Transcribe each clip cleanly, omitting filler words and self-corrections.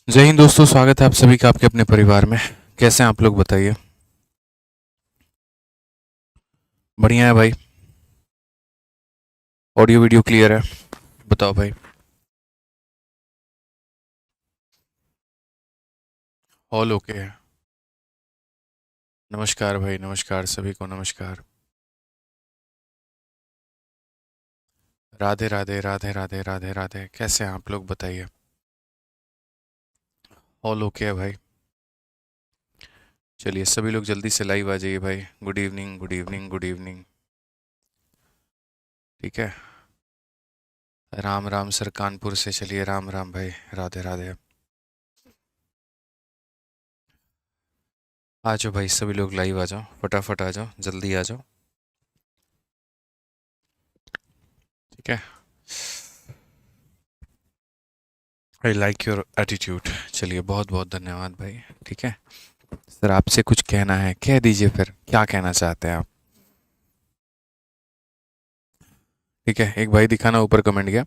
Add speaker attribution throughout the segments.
Speaker 1: जय हिंद दोस्तों, स्वागत है आप सभी का आपके अपने परिवार में। कैसे हैं आप लोग, बताइए। बढ़िया है भाई। ऑडियो वीडियो क्लियर है। बताओ भाई। ऑल ओके है। नमस्कार भाई, नमस्कार सभी को, नमस्कार। राधे राधे राधे राधे राधे राधे। कैसे हैं आप लोग, बताइए। ऑल ओके है भाई। चलिए सभी लोग जल्दी से लाइव आ जाइए भाई। Good evening, good evening, good evening. ठीक है। राम राम सर, कानपुर से। चलिए राम राम भाई। राधे राधे। आ जाओ भाई, सभी लोग लाइव आ जाओ, फटाफट आ जाओ, जल्दी आ जाओ। ठीक है। I like your attitude. चलिए, बहुत बहुत धन्यवाद भाई। ठीक है। सर आपसे कुछ कहना है, कह दीजिए, फिर क्या कहना चाहते हैं आप। ठीक है, एक भाई दिखाना ऊपर कमेंट किया।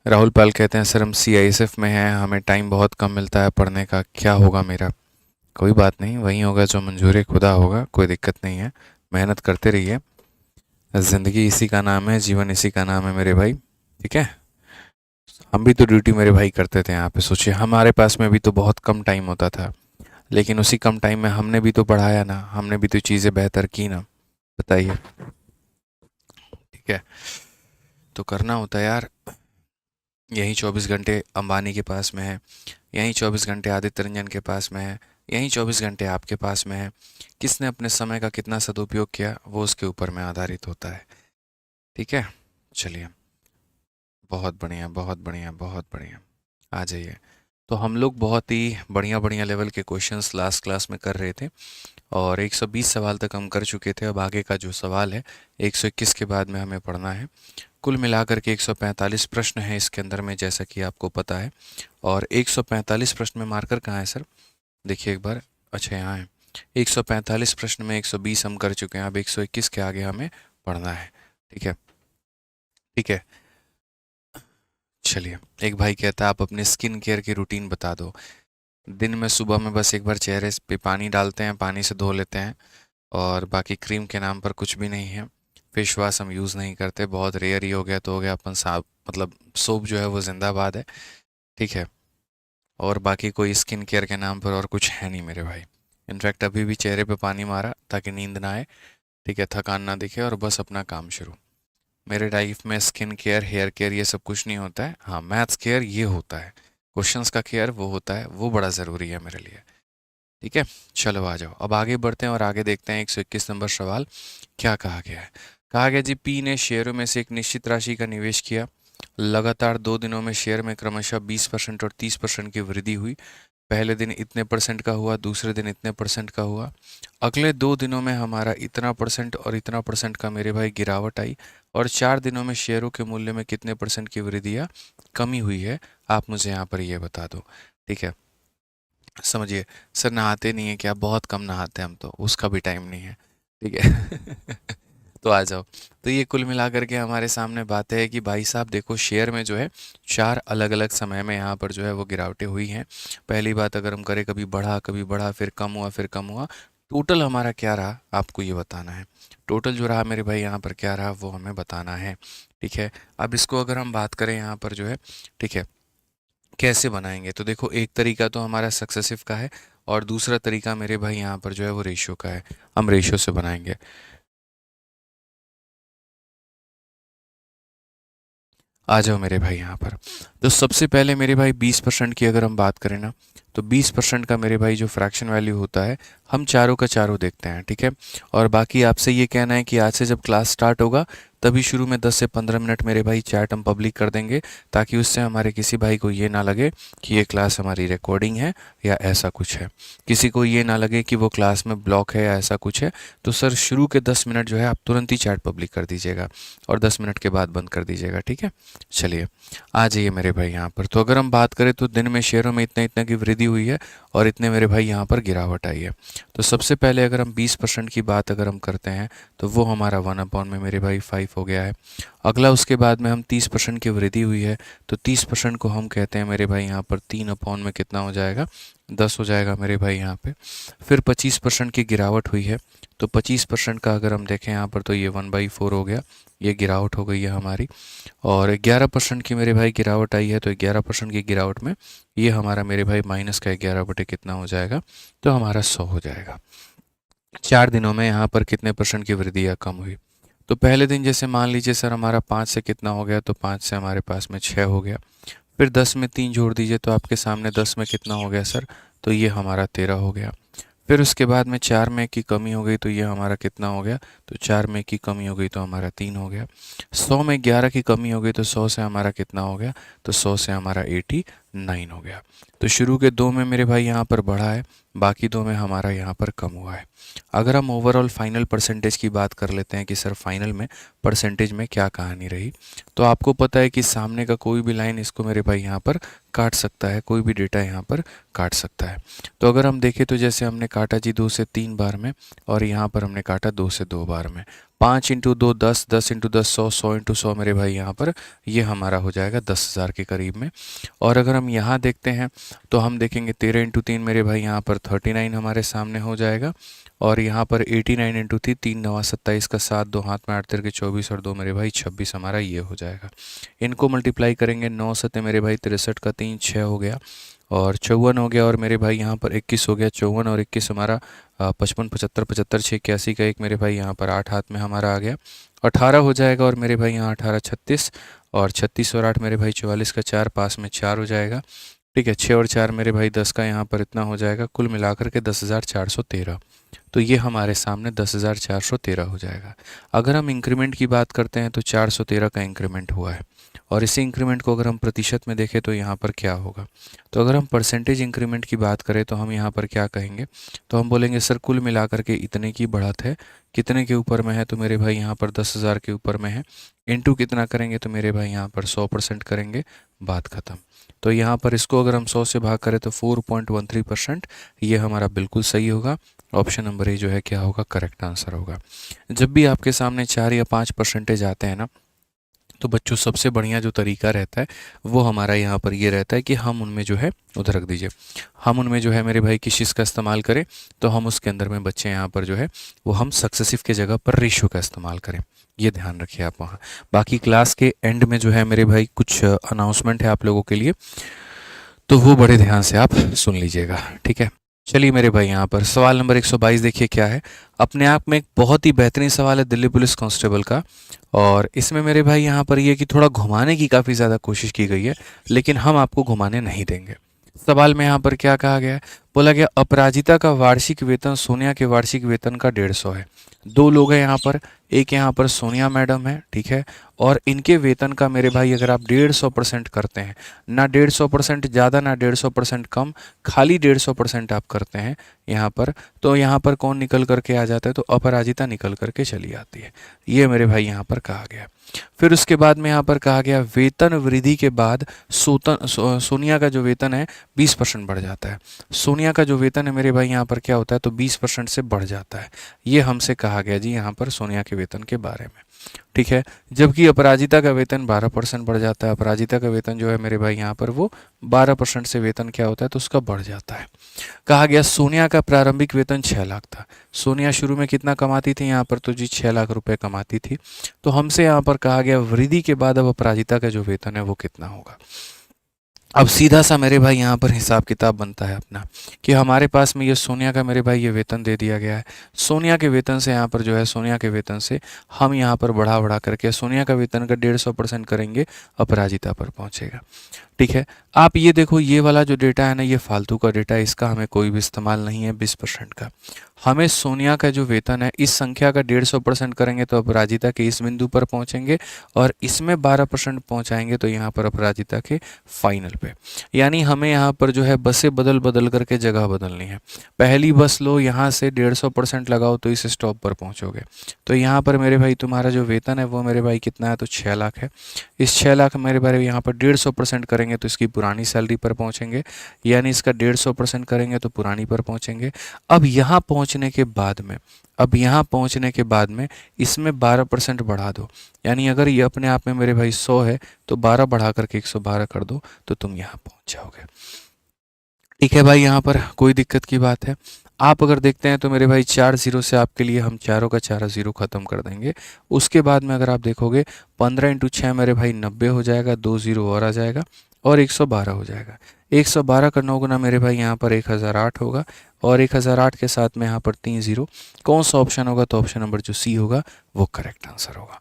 Speaker 1: राहुल पाल कहते हैं, सर हम सीआईएसएफ में हैं, हमें टाइम बहुत कम मिलता है पढ़ने का, क्या होगा मेरा। कोई बात नहीं, वही होगा जो मंजूर खुदा होगा, कोई दिक्कत नहीं है। मेहनत करते रहिए। ज़िंदगी इसी का नाम है, जीवन इसी का नाम है मेरे भाई। ठीक है। हम भी तो ड्यूटी मेरे भाई करते थे यहाँ पे। सोचिए, हमारे पास में भी तो बहुत कम टाइम होता था, लेकिन उसी कम टाइम में हमने भी तो पढ़ाया ना, हमने भी तो चीज़ें बेहतर की ना। बताइए। ठीक है। तो करना होता है यार। यही 24 घंटे अंबानी के पास में है, यही 24 घंटे आदित्य रंजन के पास में है, यही 24 घंटे आपके पास में है। किसने अपने समय का कितना सदुपयोग किया, वो उसके ऊपर में आधारित होता है। ठीक है। चलिए, बहुत बढ़िया, बहुत बढ़िया, बहुत बढ़िया। आ जाइए। तो हम लोग बहुत ही बढ़िया बढ़िया लेवल के क्वेश्चंस लास्ट क्लास में कर रहे थे, और 120 सवाल तक हम कर चुके थे। अब आगे का जो सवाल है 121 के बाद में हमें पढ़ना है। कुल मिलाकर के 145 प्रश्न हैं इसके अंदर में, जैसा कि आपको पता है। और 145 प्रश्न में मार्कर कहाँ है सर, देखिए एक बार। अच्छा, यहाँ है। 145 प्रश्न में 120 हम कर चुके हैं, अब 121 के आगे हमें पढ़ना है। ठीक है। ठीक है। चलिए, एक भाई कहता है, आप अपने स्किन केयर की रूटीन बता दो। दिन में सुबह में बस एक बार चेहरे पे पानी डालते हैं, पानी से धो लेते हैं, और बाकी क्रीम के नाम पर कुछ भी नहीं है। फेस वॉश हम यूज़ नहीं करते, बहुत रेयर ही हो गया तो हो गया। अपन साफ मतलब सोप जो है वो जिंदाबाद है। ठीक है। और बाकी कोई स्किन केयर के नाम पर और कुछ है नहीं मेरे भाई। इनफैक्ट अभी भी चेहरे पे पानी मारा ताकि नींद ना आए, ठीक है, थकान ना दिखे, और बस अपना काम शुरू। मेरे लाइफ में स्किन केयर, हेयर केयर ये सब कुछ नहीं होता है। हाँ, मैथ्स केयर ये होता है, क्वेश्चंस का केयर वो होता है, वो बड़ा ज़रूरी है मेरे लिए। ठीक है। चलो आ जाओ, अब आगे बढ़ते हैं और आगे देखते हैं 121 नंबर सवाल क्या कहा गया है। कहा गया जी, पी ने शेयरों में से एक निश्चित राशि का निवेश किया। लगातार 2 दिनों में शेयर में क्रमशः 20% और 30% की वृद्धि हुई। पहले दिन इतने परसेंट का हुआ, दूसरे दिन इतने परसेंट का हुआ। अगले 2 दिनों में हमारा इतना परसेंट और इतना परसेंट का मेरे भाई गिरावट आई। और 4 दिनों में शेयरों के मूल्य में कितने परसेंट की वृद्धि या कमी हुई है, आप मुझे यहाँ पर ये बता दो। ठीक है। समझिए, सर नहाते नहीं है क्या, बहुत कम नहाते हैं हम तो, उसका भी टाइम नहीं है। ठीक है। तो आ जाओ। तो ये कुल मिलाकर के हमारे सामने बात है कि भाई साहब देखो, शेयर में जो है 4 अलग अलग समय में यहाँ पर जो है वो गिरावटें हुई हैं। पहली बात अगर हम करें, कभी बढ़ा फिर कम हुआ फिर कम हुआ। टोटल हमारा क्या रहा आपको ये बताना है। टोटल जो रहा मेरे भाई यहाँ पर क्या रहा वो हमें बताना है। ठीक है। अब इसको अगर हम बात करें यहाँ पर जो है, ठीक है, कैसे बनाएंगे, तो देखो एक तरीका तो हमारा सक्सेसिव का है, और दूसरा तरीका मेरे भाई यहाँ पर जो है वो रेशियो का है। हम रेशियो से बनाएंगे। आ जाओ मेरे भाई यहाँ पर। तो सबसे पहले मेरे भाई 20% की अगर हम बात करें ना, तो 20% का मेरे भाई जो फ्रैक्शन वैल्यू होता है, हम चारों का चारों देखते हैं। ठीक है। और बाकी आपसे ये कहना है कि आज से जब क्लास स्टार्ट होगा तभी शुरू में 10 से 15 मिनट मेरे भाई चैट हम पब्लिक कर देंगे, ताकि उससे हमारे किसी भाई को ये ना लगे कि ये क्लास हमारी रिकॉर्डिंग है या ऐसा कुछ है। किसी को ये ना लगे कि वो क्लास में ब्लॉक है या ऐसा कुछ है। तो सर शुरू के 10 मिनट जो है आप तुरंत ही चैट पब्लिक कर दीजिएगा, और 10 मिनट के बाद बंद कर दीजिएगा। ठीक है। चलिए, आ जाइए मेरे भाई यहाँ पर। तो अगर हम बात करें तो दिन में शेयरों में इतना इतना की वृद्धि हुई है, और इतने मेरे भाई यहाँ पर गिरावट आई है। तो सबसे पहले अगर हम 20% की बात अगर हम करते हैं, तो वो हमारा 1 अपॉन में मेरे भाई हो गया है। अगला उसके बाद में हम 30% की वृद्धि हुई है, तो 30% को हम कहते हैं मेरे भाई यहाँ पर 3 में कितना हो जाएगा, 10 हो जाएगा मेरे भाई यहाँ पे। फिर 25% की गिरावट हुई है, तो 25% का अगर हम देखें यहाँ पर तो ये 1/4 हो गया, ये गिरावट हो गई है हमारी। और 11% की मेरे भाई गिरावट आई है, तो 11% की गिरावट में ये हमारा मेरे भाई माइनस का 11 बटे कितना हो जाएगा, तो हमारा 100 हो जाएगा। 4 दिनों में यहाँ पर कितने परसेंट की वृद्धि या कम हुई। तो पहले दिन जैसे मान लीजिए सर हमारा 5 से कितना हो गया, तो 5 से हमारे पास में 6 हो गया। फिर 10 में 3 जोड़ दीजिए, तो आपके सामने 10 में कितना हो गया सर, तो ये हमारा 13 हो गया। फिर उसके बाद में 4 में की कमी हो गई, तो ये हमारा कितना हो गया, तो 4 में की कमी हो गई तो हमारा 3 हो गया। 100 में 11 की कमी हो गई, तो 100 से हमारा कितना हो गया, तो 100 से हमारा 89 हो गया। तो शुरू के 2 में मेरे भाई यहाँ पर बढ़ा है, बाकी 2 में हमारा यहाँ पर कम हुआ है। अगर हम ओवरऑल फाइनल परसेंटेज की बात कर लेते हैं कि सर फाइनल में परसेंटेज में क्या कहानी रही, तो आपको पता है कि सामने का कोई भी लाइन इसको मेरे भाई यहाँ पर काट सकता है, कोई भी डेटा यहाँ पर काट सकता है। तो अगर हम देखें तो जैसे हमने काटा जी 2 से 3 बार में, और यहाँ पर हमने काटा 2 से 2 बार में। 5 × 2 10, 10 × 10 100, 100 × 100 मेरे भाई यहाँ पर ये हमारा हो जाएगा 10,000 के करीब में। और अगर हम यहाँ देखते हैं तो हम देखेंगे 13 × 3 मेरे भाई यहाँ पर 39 हमारे सामने हो जाएगा। और यहाँ पर 89 × 3, 3 9 27 का 7, 2 हाथ में 8 3 के 24 और 2 मेरे भाई 26 हमारा ये हो जाएगा। इनको मल्टीप्लाई करेंगे, 9 7 मेरे भाई 63 का 3 6 हो गया, और 54 हो गया, और मेरे भाई यहाँ पर 21 हो गया। 54 और 21 हमारा 55 75 75 6 81 का 1 मेरे भाई यहाँ पर 8 हाथ में हमारा आ गया। 18 हो जाएगा, और मेरे भाई यहाँ 18 36, और 36 और 8 मेरे भाई 44 का 4, पास में 4 हो जाएगा। ठीक है, 6 और 4 मेरे भाई 10 का यहाँ पर इतना हो जाएगा, कुल मिलाकर के 10,413। तो ये हमारे सामने 10,413 हो जाएगा। अगर हम इंक्रीमेंट की बात करते हैं तो 413 का इंक्रीमेंट हुआ है, और इसी इंक्रीमेंट को अगर हम प्रतिशत में देखें तो यहाँ पर क्या होगा। तो अगर हम परसेंटेज इंक्रीमेंट की बात करें तो हम यहाँ पर क्या कहेंगे, तो हम बोलेंगे सर कुल मिलाकर के इतने की बढ़त है, कितने के ऊपर में है, तो मेरे भाई यहाँ पर 10,000 के ऊपर में है। इनटू कितना करेंगे, तो मेरे भाई यहाँ पर 100% करेंगे, बात ख़त्म। तो यहाँ पर इसको अगर हम 100 से भाग करें तो 4.13%, ये हमारा बिल्कुल सही होगा। ऑप्शन नंबर ए जो है क्या होगा, करेक्ट आंसर होगा। जब भी आपके सामने 4 या 5% आते हैं ना, तो बच्चों सबसे बढ़िया जो तरीका रहता है वो हमारा यहाँ पर ये रहता है कि हम उनमें जो है उधर रख दीजिए, हम उनमें जो है मेरे भाई किस चीज़ का इस्तेमाल करें, तो हम उसके अंदर में बच्चे यहाँ पर जो है वो हम सक्सेसिव के जगह पर रेशियो का इस्तेमाल करें, ये ध्यान रखिए आप वहाँ। बाकी क्लास के एंड में जो है मेरे भाई कुछ अनाउंसमेंट है आप लोगों के लिए, तो वो बड़े ध्यान से आप सुन लीजिएगा, ठीक है। चलिए मेरे भाई यहाँ पर सवाल नंबर 122 देखिए क्या है। अपने आप में एक बहुत ही बेहतरीन सवाल है दिल्ली पुलिस कांस्टेबल का, और इसमें मेरे भाई यहाँ पर ये कि थोड़ा घुमाने की काफ़ी ज़्यादा कोशिश की गई है, लेकिन हम आपको घुमाने नहीं देंगे। सवाल में यहाँ पर क्या कहा गया है, बोला गया अपराजिता का वार्षिक वेतन सोनिया के वार्षिक वेतन का 150 है। 2 लोग हैं यहाँ पर, एक यहाँ पर सोनिया मैडम है, ठीक है, और इनके वेतन का मेरे भाई अगर आप 150% करते हैं, ना 150% ज़्यादा ना 150% कम, खाली 150% आप करते हैं यहाँ पर, तो यहाँ पर कौन निकल करके आ जाता है, तो अपराजिता निकल करके चली आती है। ये मेरे भाई यहाँ पर कहा गया। फिर उसके बाद में यहाँ पर कहा गया वेतन वृद्धि के बाद सोनिया का जो वेतन है 20% बढ़ जाता है। सोनिया का जो वेतन है मेरे भाई यहाँ पर क्या होता है, तो 20% से बढ़ जाता है। ये हमसे कहा गया जी यहाँ पर सोनिया के वेतन के बारे में, ठीक है। जबकि अपराजिता का वेतन 12% बढ़ जाता है। अपराजिता का वेतन जो है मेरे भाई यहाँ पर वो 12% से वेतन क्या होता है, तो उसका बढ़ जाता है। कहा गया सोनिया का प्रारंभिक वेतन 6 लाख था। सोनिया शुरू में कितना कमाती थी यहाँ पर, तो जी 6 लाख रुपए कमाती थी। तो हमसे यहाँ पर कहा गया वृद्धि के बाद अब अपराजिता का जो वेतन है वो कितना होगा। अब सीधा सा मेरे भाई यहाँ पर हिसाब किताब बनता है अपना, कि हमारे पास में ये सोनिया का मेरे भाई ये वेतन दे दिया गया है। सोनिया के वेतन से यहाँ पर जो है सोनिया के वेतन से हम यहाँ पर बढ़ा करके सोनिया का वेतन का 150% करेंगे, अपराजिता पर पहुँचेगा, ठीक है। आप ये देखो ये वाला जो डेटा है ना, ये फालतू का डेटा है, इसका हमें कोई भी इस्तेमाल नहीं है 20% का। हमें सोनिया का जो वेतन है इस संख्या का 150% करेंगे तो अपराजिता के इस बिंदु पर पहुंचेंगे, और इसमें 12% पहुंचाएंगे तो यहाँ पर अपराजिता के फाइनल पे। यानी हमें यहाँ पर जो है बसें बदल बदल करके जगह बदलनी है। पहली बस लो, यहाँ से 150% लगाओ तो इस स्टॉप पर पहुँचोगे। तो यहाँ पर मेरे भाई तुम्हारा जो वेतन है वो मेरे भाई कितना है, तो 6 लाख है। इस 6 लाख मेरे भाई यहाँ पर 150% करेंगे तो इसकी पुरानी सैलरी पर पहुँचेंगे, यानी इसका 150% करेंगे तो पुरानी पर पहुँचेंगे। अब यहाँ पहुंचने के बाद में, अब यहाँ पहुंचने के बाद में इसमें 12% बढ़ा दो, यानी अगर ये अपने आप में मेरे भाई 100 है तो 12 बढ़ा करके 112 कर दो तो तुम यहाँ पहुंच जाओगे। ठीक है भाई, यहाँ पर कोई दिक्कत की बात है? आप अगर देखते हैं तो मेरे भाई 4 जीरो से आपके लिए हम चारों का चारा जीरो ख़त्म कर देंगे। उसके बाद में अगर आप देखोगे 15 इंटू 6 मेरे भाई 90 हो जाएगा, 2 जीरो और आ जाएगा और 112 हो जाएगा। 112 का 9 गुना मेरे भाई यहाँ पर 1008 होगा और 1008 के साथ में यहाँ पर 3 जीरो। कौन सा ऑप्शन होगा? तो ऑप्शन नंबर जो सी होगा वो करेक्ट आंसर होगा।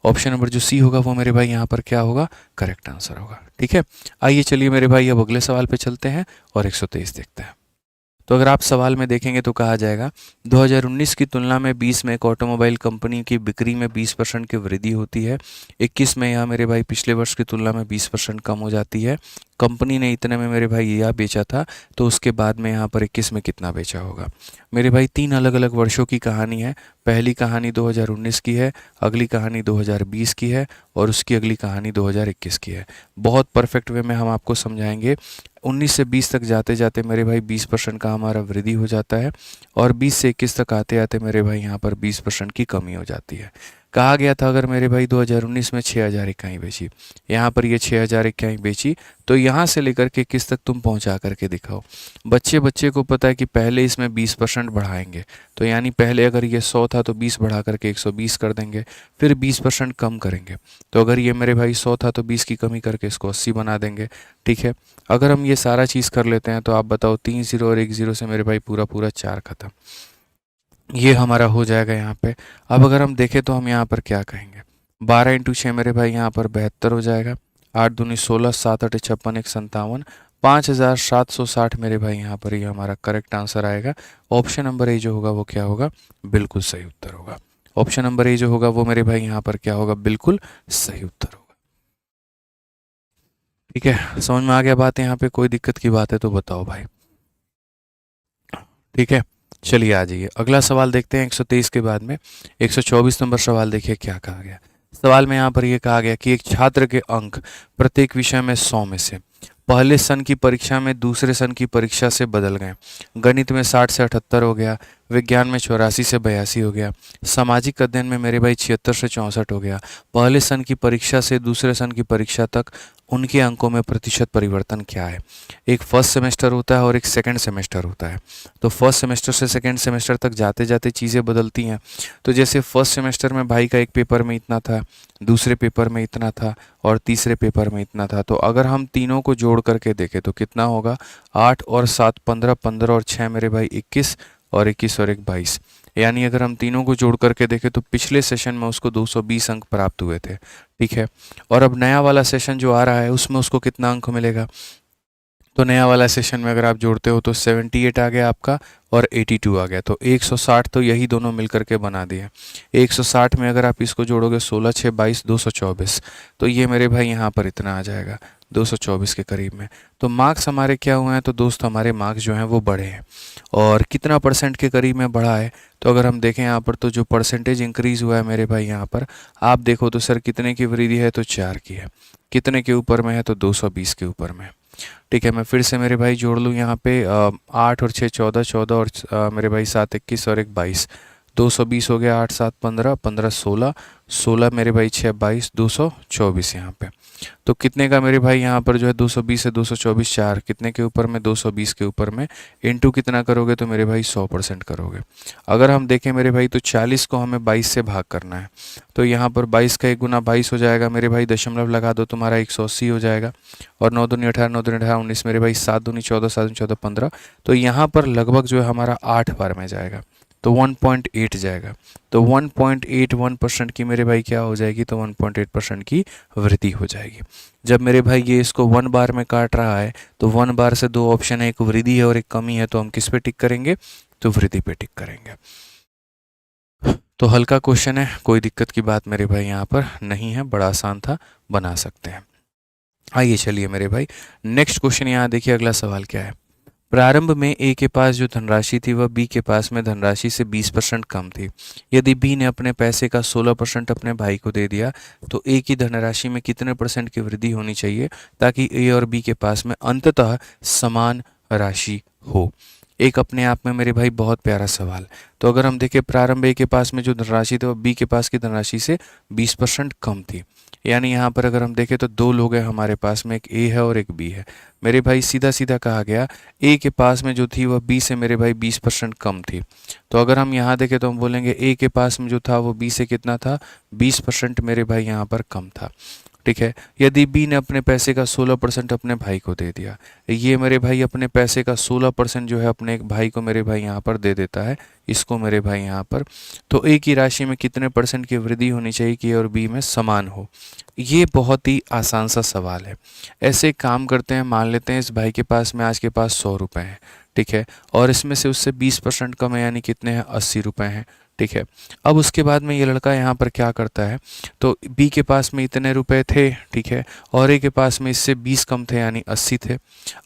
Speaker 1: ऑप्शन नंबर जो सी होगा वो मेरे भाई यहाँ पर क्या होगा? करेक्ट आंसर होगा। ठीक है, आइए चलिए मेरे भाई अब अगले सवाल पे चलते हैं और 123 देखते हैं। तो अगर आप सवाल में देखेंगे तो कहा जाएगा 2019 की तुलना में 20 में एक ऑटोमोबाइल कंपनी की बिक्री में 20% की वृद्धि होती है। 21 में यहाँ मेरे भाई पिछले वर्ष की तुलना में 20% कम हो जाती है। कंपनी ने इतने में मेरे भाई यह बेचा था, तो उसके बाद में यहाँ पर 21 में कितना बेचा होगा? मेरे भाई 3 अलग अलग वर्षों की कहानी है। पहली कहानी 2019 की है, अगली कहानी 2020 की है और उसकी अगली कहानी 2021 की है। बहुत परफेक्ट वे में हम आपको समझाएंगे। 19 से 20 तक जाते जाते मेरे भाई 20% का हमारा वृद्धि हो जाता है और 20 से 21 तक आते आते मेरे भाई यहाँ पर 20% की कमी हो जाती है। कहा गया था अगर मेरे भाई 2019 में 6000 इकाई बेची, यहाँ पर ये 6000 इकाई बेची, तो यहाँ से लेकर के किस तक तुम पहुँचा करके दिखाओ। बच्चे बच्चे को पता है कि पहले इसमें 20% बढ़ाएंगे, तो यानी पहले अगर ये 100 था तो 20 बढ़ा करके 120 कर देंगे, फिर 20% कम करेंगे। तो अगर ये मेरे भाई 100 था तो 20 की कमी करके इसको 80 बना देंगे। ठीक है, अगर हम ये सारा चीज़ कर लेते हैं तो आप बताओ 3 जीरो और 1 जीरो से मेरे भाई पूरा पूरा 4 खत्म। ये हमारा हो जाएगा यहाँ पे। अब अगर हम देखें तो हम यहाँ पर क्या कहेंगे? 12 इंटू 6 मेरे भाई यहाँ पर 72 हो जाएगा। 8 दूनी 16, 7 8 56, 1 57, 5760 मेरे भाई यहाँ पर ये हमारा करेक्ट आंसर आएगा। ऑप्शन नंबर ए जो होगा वो क्या होगा? बिल्कुल सही उत्तर होगा। ऑप्शन नंबर ए जो होगा वो मेरे भाई यहाँ पर क्या होगा? बिल्कुल सही उत्तर होगा। ठीक है, समझ में आ गया बात? यहाँ पे कोई दिक्कत की बात है तो बताओ भाई। ठीक है, चलिए आ जाइए अगला सवाल देखते हैं 123 के बाद में। 124 नंबर सवाल देखिए क्या कहा गया। सवाल में यहाँ पर ये कहा गया कि एक छात्र के अंक प्रत्येक विषय में 100 में से पहले सन की परीक्षा में दूसरे सन की परीक्षा से बदल गए। गणित में 60 से 78 हो गया, विज्ञान में 84 से 82 हो गया, सामाजिक अध्ययन में मेरे भाई 76 से 64 हो गया। पहले सन की परीक्षा से दूसरे सन की परीक्षा तक उनके अंकों में प्रतिशत परिवर्तन क्या है? एक फर्स्ट सेमेस्टर होता है और एक सेकंड सेमेस्टर होता है। तो फर्स्ट सेमेस्टर से सेकंड सेमेस्टर तक जाते जाते चीज़ें बदलती हैं। तो जैसे फर्स्ट सेमेस्टर में भाई का एक पेपर में इतना था, दूसरे पेपर में इतना था और तीसरे पेपर में इतना था। तो अगर हम तीनों को जोड़ करके देखें तो कितना होगा? 8 और 7 15, 15 और 6 मेरे भाई 21 और 21 और 1 22। यानी अगर हम तीनों को जोड़ करके देखें तो पिछले सेशन में उसको 220 अंक प्राप्त हुए थे। ठीक है, और अब नया वाला सेशन जो आ रहा है उसमें उसको कितना अंक मिलेगा? तो नया वाला सेशन में अगर आप जोड़ते हो तो 78 आ गया आपका और 82 आ गया, तो 160 तो यही दोनों मिलकर के बना दिए। 160 में अगर आप इसको जोड़ोगे 16 6 22 224, तो ये मेरे भाई यहाँ पर इतना आ जाएगा 224 के करीब में। तो मार्क्स हमारे क्या हुए हैं? तो दोस्त हमारे मार्क्स जो हैं वो बढ़े हैं। और कितना परसेंट के करीब में बढ़ा है? तो अगर हम देखें यहाँ पर तो जो परसेंटेज इंक्रीज़ हुआ है मेरे भाई यहाँ पर आप देखो तो सर कितने की वृद्धि है? तो 4 की है। कितने के ऊपर में है? तो 220 के ऊपर में। ठीक है, मैं फिर से मेरे भाई जोड़ लूँ यहाँ पे 8 और 6 14, 14 और मेरे भाई 7 21 और 1 22, 220 हो गया। 8 7 15, 15 16, 16 मेरे भाई 6 22, 224 यहाँ पे। तो कितने का मेरे भाई यहाँ पर जो है 220 से 224 4 कितने के ऊपर में? 220 के ऊपर में। इनटू कितना करोगे? तो मेरे भाई 100% करोगे। अगर हम देखें मेरे भाई तो 40 को हमें 22 से भाग करना है, तो यहाँ पर 22 का 1 गुना 22 हो जाएगा मेरे भाई, दशमलव लगा दो तुम्हारा 180 हो जाएगा। और 9 दूनी 18, 9 दूनी 18 19 मेरे भाई 7 दूनी 14, 7 दूनी 14 15। तो यहाँ पर लगभग जो है हमारा 8 बार में जाएगा, तो 1.8 जाएगा। तो 1.81% की मेरे भाई क्या हो जाएगी? तो 1.8% की वृद्धि हो जाएगी। जब मेरे भाई ये इसको 1 बार में काट रहा है तो 1 बार से 2 ऑप्शन है, एक वृद्धि है और एक कमी है, तो हम किस पे टिक करेंगे? तो वृद्धि पे टिक करेंगे। तो हल्का क्वेश्चन है, कोई दिक्कत की बात मेरे भाई यहाँ पर नहीं है, बड़ा आसान था, बना सकते हैं। आइए चलिए मेरे भाई नेक्स्ट क्वेश्चन यहाँ देखिए, अगला सवाल क्या है। प्रारंभ में ए के पास जो धनराशि थी वह बी के पास में धनराशि से 20% कम थी। यदि बी ने अपने पैसे का 16% अपने भाई को दे दिया तो ए की धनराशि में कितने परसेंट की वृद्धि होनी चाहिए ताकि ए और बी के पास में अंततः समान राशि हो? एक अपने आप में मेरे भाई बहुत प्यारा सवाल। तो अगर हम देखें प्रारंभ ए के पास में जो धनराशि थी वो बी के पास की धनराशि से 20% कम थी। यानी यहाँ पर अगर हम देखें तो दो लोग हैं हमारे पास में, एक ए है और एक बी है। मेरे भाई सीधा सीधा कहा गया ए के पास में जो थी वह बी से मेरे भाई 20% कम थी। तो अगर हम यहाँ देखें तो हम बोलेंगे ए के पास में जो था वो बी से कितना था, 20% मेरे भाई यहाँ पर कम था। ठीक है, यदि बी ने अपने पैसे का 16% अपने भाई को दे दिया, ये मेरे भाई अपने पैसे का 16% जो है अपने एक भाई को मेरे भाई यहाँ पर दे देता है, इसको मेरे भाई यहाँ पर, तो ए की राशि में कितने परसेंट की वृद्धि होनी चाहिए कि ए और बी में समान हो। ये बहुत ही आसान सा सवाल है। ऐसे काम करते हैं, मान लेते हैं इस भाई के पास में आज के पास 100 रुपये हैं, ठीक है, और इसमें से उससे 20% कम है, यानी कितने हैं, 80 रुपये हैं। ठीक है, अब उसके बाद में ये लड़का यहाँ पर क्या करता है, तो बी के पास में इतने रुपए थे, ठीक है, और ए के पास में इससे 20 कम थे यानी 80 थे।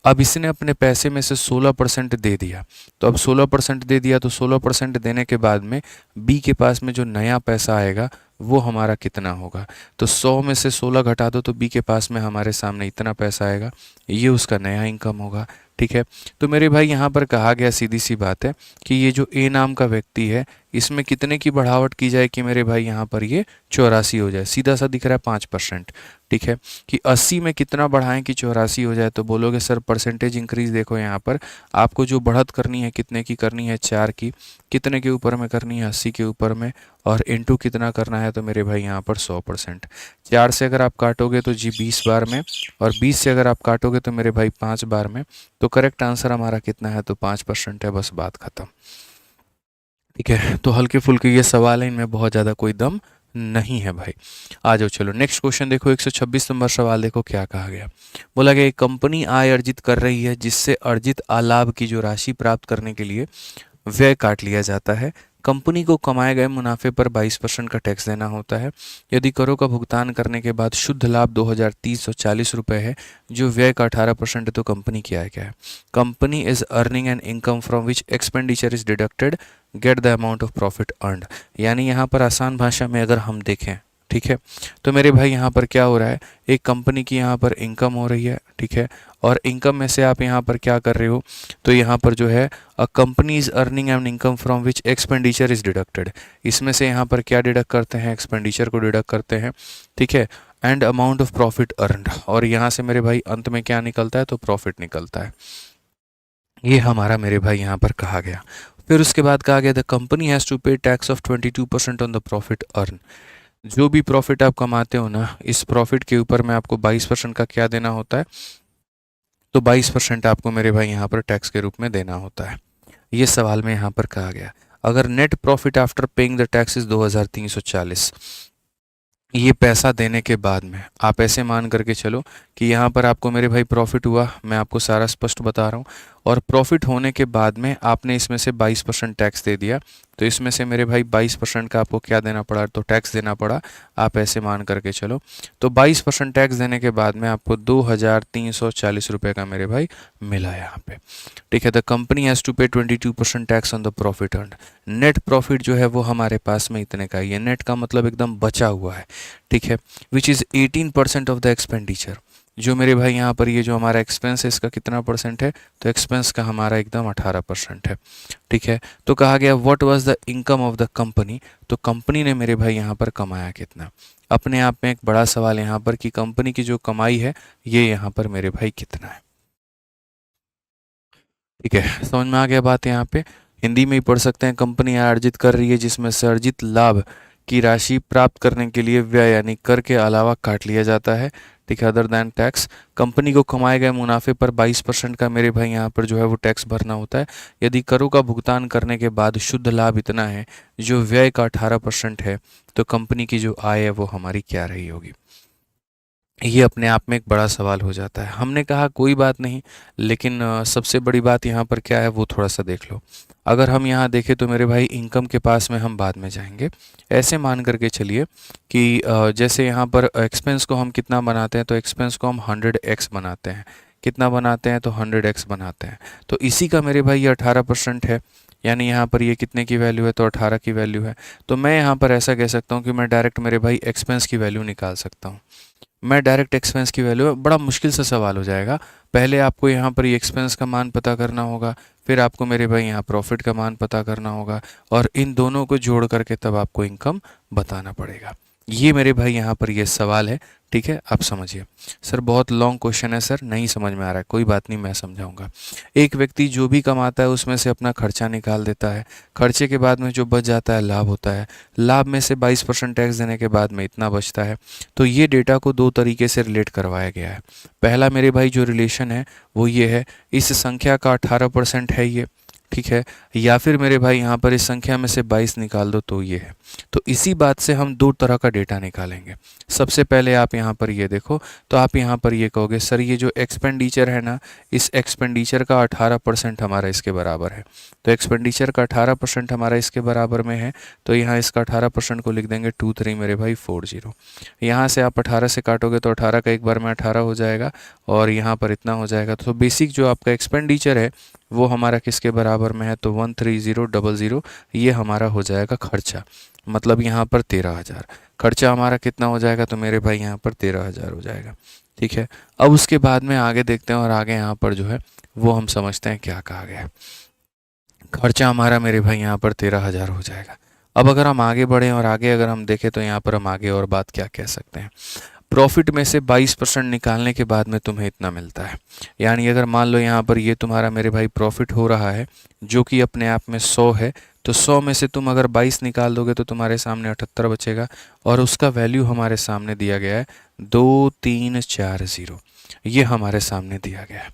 Speaker 1: अब इसने अपने पैसे में से 16% दे दिया। तो अब 16% दे दिया तो 16% देने के बाद में बी के पास में जो नया पैसा आएगा वो हमारा कितना होगा। तो 100 में से 16 घटा दो तो बी के पास में हमारे सामने इतना पैसा आएगा, ये उसका नया इनकम होगा। ठीक है, तो मेरे भाई यहाँ पर कहा गया सीधी सी बात है कि ये जो ए नाम का व्यक्ति है इसमें कितने की बढ़ावट की जाए कि मेरे भाई यहाँ पर ये 84 हो जाए। सीधा सा दिख रहा है 5%। ठीक है, कि 80 में कितना बढ़ाएं कि 84 हो जाए, तो बोलोगे सर परसेंटेज इंक्रीज देखो यहाँ पर आपको जो बढ़त करनी है कितने की करनी है, 4 की। कितने के ऊपर में करनी है, 80 के ऊपर में, और इनटू कितना करना है, तो मेरे भाई यहाँ पर 100%। 4 से अगर आप काटोगे तो जी 20 बार में, और 20 से अगर आप काटोगे तो मेरे भाई 5 बार में। तो करेक्ट आंसर हमारा कितना है, तो 5% है, बस बात खत्म। ठीक है, तो हल्के फुल्के ये सवाल है, इनमें बहुत ज़्यादा कोई दम नहीं है भाई। आ जाओ चलो नेक्स्ट क्वेश्चन देखो, 126 नंबर सवाल देखो क्या कहा गया। बोला गया एक कंपनी आय अर्जित कर रही है जिससे अर्जित आलाभ की जो राशि प्राप्त करने के लिए व्यय काट लिया जाता है। कंपनी को कमाए गए मुनाफे पर 22% का टैक्स देना होता है। यदि करों का भुगतान करने के बाद शुद्ध लाभ 2340 रुपये है, जो व्यय का 18% है, तो कंपनी की आय क्या है। Company is earning an income from which expenditure is deducted, get the amount of profit earned. यानी यहाँ पर आसान भाषा में अगर हम देखें, ठीक है, तो मेरे भाई यहाँ पर क्या हो रहा है, एक कंपनी की यहाँ पर इनकम हो रही है, ठीक है, और इनकम में से आप यहाँ पर क्या कर रहे हो, तो यहाँ पर जो है a company is earning an income from which expenditure is deducted, इसमें से यहाँ पर क्या डिडक्ट करते हैं, एक्सपेंडिचर को डिडक्ट करते हैं। ठीक है, and amount of profit earned, और यहाँ से मेरे भाई अंत में क्या निकलता है, तो प्रॉफिट निकलता है। ये हमारा मेरे भाई यहाँ पर कहा गया। फिर उसके बाद कहा गया द कंपनी हैज़ टू पे tax of 22% on the profit earn. जो भी प्रॉफिट आप कमाते हो ना, इस प्रॉफिट के ऊपर में आपको 22% का क्या देना होता है, तो 22% आपको मेरे भाई यहाँ पर टैक्स के रूप में देना होता है। ये सवाल में यहाँ पर कहा गया। अगर net profit after paying the taxes 2340, ये पैसा देने के बाद में आप ऐसे मान करके चलो कि यहाँ पर आपको मेरे भाई प्रॉफिट हुआ, मैं आपको सारा स्पष्ट बता रहा हूँ, और प्रॉफिट होने के बाद में आपने इसमें से 22% टैक्स दे दिया, तो इसमें से मेरे भाई 22% का आपको क्या देना पड़ा, तो टैक्स देना पड़ा। आप ऐसे मान करके चलो, तो 22% टैक्स देने के बाद में आपको 2340 रुपये का मेरे भाई मिला यहाँ पे। ठीक है, द कंपनी हैज़ टू पे 22% tax on the profit earn. Net profit जो है वो हमारे पास में इतने का, ये नेट का मतलब एकदम बचा हुआ है। ठीक है, which is 18% of the expenditure. जो मेरे भाई यहाँ पर ये जो हमारा एक्सपेंस है इसका कितना परसेंट है, तो एक्सपेंस का हमारा एकदम 18% है। ठीक है, तो कहा गया what was the income of the company, तो कंपनी ने मेरे भाई यहाँ पर कमाया कितना। अपने आप में एक बड़ा सवाल यहाँ पर कि कंपनी की जो कमाई है ये यहाँ पर मेरे भाई कितना है। ठीक है, समझ में आ गया बात। यहाँ पे हिंदी में ही पढ़ सकते हैं, कंपनी आय अर्जित कर रही है जिसमें से अर्जित लाभ की राशि प्राप्त करने के लिए व्यय यानी कर के अलावा काट लिया जाता है। ठीक है, अदर दैन टैक्स। कंपनी को कमाए गए मुनाफे पर 22% का मेरे भाई यहाँ पर जो है वो टैक्स भरना होता है। यदि करों का भुगतान करने के बाद शुद्ध लाभ इतना है, जो व्यय का 18% है, तो कंपनी की जो आय है वो हमारी क्या रही होगी। ये अपने आप में एक बड़ा सवाल हो जाता है। हमने कहा कोई बात नहीं, लेकिन सबसे बड़ी बात यहाँ पर क्या है वो थोड़ा सा देख लो। अगर हम यहाँ देखें तो मेरे भाई इनकम के पास में हम बाद में जाएंगे। ऐसे मान करके चलिए कि जैसे यहाँ पर एक्सपेंस को हम कितना बनाते हैं, तो एक्सपेंस को हम 100x बनाते हैं। कितना बनाते हैं, तो 100x बनाते हैं। तो इसी का मेरे भाई ये 18% है। यानी यहाँ पर ये कितने की वैल्यू है, तो 18 की वैल्यू है। तो मैं यहाँ पर ऐसा कह सकता हूँ कि मैं डायरेक्ट मेरे भाई एक्सपेंस की वैल्यू निकाल सकता हूँ। मैं डायरेक्ट एक्सपेंस की वैल्यू, बड़ा मुश्किल सा सवाल हो जाएगा। पहले आपको यहाँ पर ये एक्सपेंस का मान पता करना होगा, फिर आपको मेरे भाई यहाँ प्रॉफिट का मान पता करना होगा, और इन दोनों को जोड़ करके तब आपको इनकम बताना पड़ेगा। ये मेरे भाई यहाँ पर ये सवाल है। ठीक है, आप समझिए। सर बहुत लॉन्ग क्वेश्चन है सर, नहीं समझ में आ रहा है, कोई बात नहीं, मैं समझाऊंगा। एक व्यक्ति जो भी कमाता है उसमें से अपना खर्चा निकाल देता है। खर्चे के बाद में जो बच जाता है लाभ होता है। लाभ में से 22% टैक्स देने के बाद में इतना बचता है। तो ये डेटा को दो तरीके से रिलेट करवाया गया है। पहला मेरे भाई जो रिलेशन है वो ये है, इस संख्या का 18% है ये, ठीक है, या फिर मेरे भाई यहाँ पर इस संख्या में से 22 निकाल दो तो ये है। तो इसी बात से हम दो तरह का डेटा निकालेंगे। सबसे पहले आप यहाँ पर ये देखो, तो आप यहाँ पर ये कहोगे सर ये जो एक्सपेंडिचर है ना, इस एक्सपेंडिचर का 18% हमारा इसके बराबर है। तो एक्सपेंडिचर का 18% हमारा इसके बराबर में है, तो यहाँ इसका 18% को लिख देंगे 23 मेरे भाई 40। यहाँ से आप 18 से काटोगे तो 18 का एक बार में 18 हो जाएगा, और यहाँ पर इतना हो जाएगा। तो बेसिक जो आपका एक्सपेंडिचर है वो हमारा किसके बराबर में है, तो 13000, ये हमारा हो जाएगा खर्चा। मतलब यहाँ पर 13,000 खर्चा हमारा कितना हो जाएगा, तो मेरे भाई यहाँ पर 13,000 हो जाएगा। ठीक है, अब उसके बाद में आगे देखते हैं, और आगे यहाँ पर जो है वो हम समझते हैं क्या कहा गया है। खर्चा हमारा मेरे भाई यहाँ पर 13,000 हो जाएगा। अब अगर हम आगे बढ़ें और आगे अगर हम देखें तो यहाँ पर हम आगे और बात क्या कह सकते हैं। प्रॉफिट में से 22% निकालने के बाद में तुम्हें इतना मिलता है। यानी अगर मान लो यहाँ पर ये तुम्हारा मेरे भाई प्रॉफिट हो रहा है जो कि अपने आप में 100 है, तो 100 में से तुम अगर 22 निकाल दोगे तो तुम्हारे सामने 78 बचेगा, और उसका वैल्यू हमारे सामने दिया गया है 2340। ये हमारे सामने दिया गया है।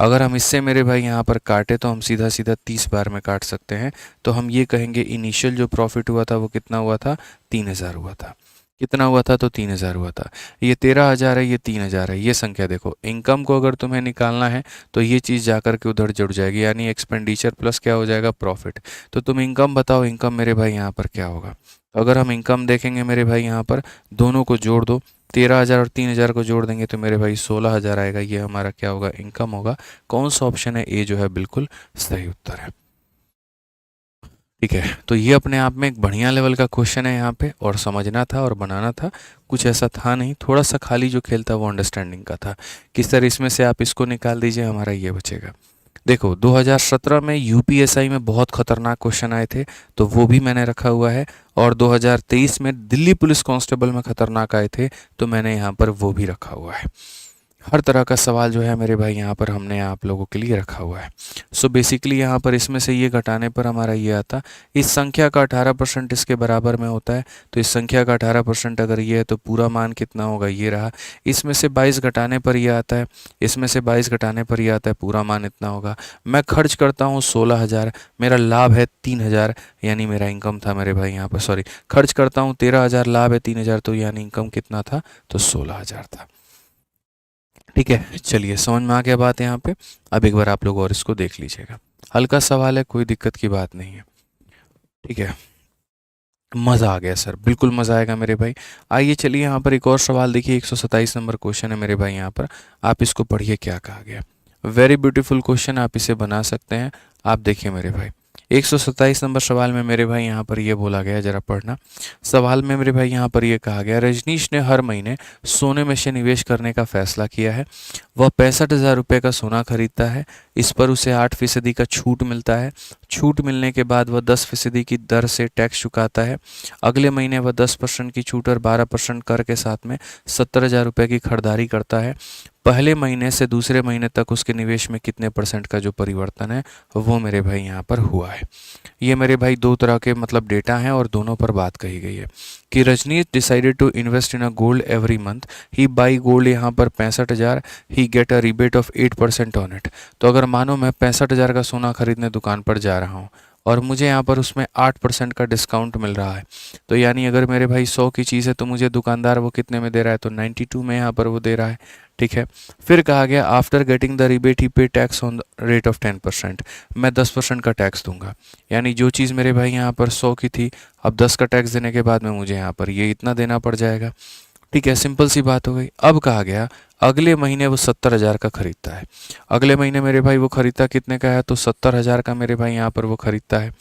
Speaker 1: अगर हम इससे मेरे भाई यहाँ पर काटे तो हम सीधा सीधा 30 बार में काट सकते हैं। तो हम ये कहेंगे इनिशियल जो प्रॉफिट हुआ था वो कितना हुआ था, 3000 हुआ था। कितना हुआ था, तो 3000 हुआ था। ये 13,000 है, ये 3000 है। ये संख्या देखो, इनकम को अगर तुम्हें निकालना है तो ये चीज़ जाकर के उधर जुड़ जाएगी, यानी एक्सपेंडिचर प्लस क्या हो जाएगा, प्रॉफिट। तो तुम इनकम बताओ, इनकम मेरे भाई यहाँ पर क्या होगा। तो अगर हम इनकम देखेंगे मेरे भाई यहाँ पर, दोनों को जोड़ दो, 13,000 और 3000 को जोड़ देंगे तो मेरे भाई 16,000 आएगा। ये हमारा क्या होगा, इनकम होगा। कौन सा ऑप्शन है, ए जो है बिल्कुल सही उत्तर है। ठीक है, तो ये अपने आप में एक बढ़िया लेवल का क्वेश्चन है यहाँ पे, और समझना था और बनाना था। कुछ ऐसा था नहीं, थोड़ा सा खाली जो खेल था वो अंडरस्टैंडिंग का था कि सर इसमें से आप इसको निकाल दीजिए, हमारा ये बचेगा। देखो 2017 में यूपीएसआई में बहुत खतरनाक क्वेश्चन आए थे, तो वो भी मैंने रखा हुआ है, और 2023 में दिल्ली पुलिस कांस्टेबल में खतरनाक आए थे, तो मैंने यहाँ पर वो भी रखा हुआ है। हर तरह का सवाल जो है मेरे भाई यहाँ पर हमने आप लोगों के लिए रखा हुआ है। सो बेसिकली यहाँ पर इसमें से ये घटाने पर हमारा ये आता, इस संख्या का 18% इसके बराबर में होता है। तो इस संख्या का 18% अगर ये है तो पूरा मान कितना होगा, ये रहा। इसमें से 22 घटाने पर ये आता है, इसमें से 22 घटाने पर ये आता है, पूरा मान इतना होगा। मैं खर्च करता हूँ 16,000, मेरा लाभ है 3,000, यानी मेरा इनकम था मेरे भाई यहाँ पर, सॉरी, खर्च करता हूँ 13,000, लाभ है 3,000, तो यानी इनकम कितना था, तो 16,000 था। ठीक है, चलिए समझ में आ गया बात यहाँ पे। अब एक बार आप लोग और इसको देख लीजिएगा, हल्का सवाल है, कोई दिक्कत की बात नहीं है। ठीक है, मज़ा आ गया सर, बिल्कुल मज़ा आएगा मेरे भाई। आइए चलिए यहाँ पर एक और सवाल देखिए, 127 नंबर क्वेश्चन है मेरे भाई यहाँ पर। आप इसको पढ़िए क्या कहा गया। वेरी ब्यूटीफुल क्वेश्चन, आप इसे बना सकते हैं। आप देखिए मेरे भाई, 127 नंबर सवाल में मेरे भाई यहाँ पर ये बोला गया, जरा पढ़ना। सवाल में मेरे भाई यहाँ पर ये कहा गया, रजनीश ने हर महीने सोने में से निवेश करने का फैसला किया है। वह 65,000 रुपये का सोना खरीदता है। इस पर उसे 8% का छूट मिलता है। छूट मिलने के बाद वह 10% की दर से टैक्स चुकाता है। अगले महीने वह 10% की छूट और 12% कर के साथ में 70,000 रुपये की खरीदारी करता है। पहले महीने से दूसरे महीने तक उसके निवेश में कितने % का जो परिवर्तन है वो मेरे भाई यहाँ पर हुआ है। ये मेरे भाई दो तरह के मतलब डेटा हैं, और दोनों पर बात कही गई है कि Rajneesh decided to invest in a gold every month, he buy gold, यहाँ पर 65,000, he get a rebate of 8% on it. तो अगर मानो मैं 65,000 का सोना खरीदने दुकान पर जा रहा हूँ और मुझे यहाँ पर उसमें 8% का डिस्काउंट मिल रहा है, तो यानी अगर मेरे भाई 100 की चीज़ है तो मुझे दुकानदार वो कितने में दे रहा है, तो 92 में यहाँ पर वो दे रहा है। ठीक है, फिर कहा गया आफ्टर गेटिंग द रिबेट ही पे tax on the rate of 10%, मैं 10% का टैक्स दूंगा। यानी जो चीज़ मेरे भाई यहाँ पर 100 की थी, अब 10 का टैक्स देने के बाद में मुझे यहाँ पर ये इतना देना पड़ जाएगा। ठीक है, सिंपल सी बात हो गई। अब कहा गया अगले महीने वो 70,000 का खरीदता है। अगले महीने मेरे भाई वो खरीदता कितने का है, तो 70,000 का मेरे भाई यहाँ पर वो खरीदता है।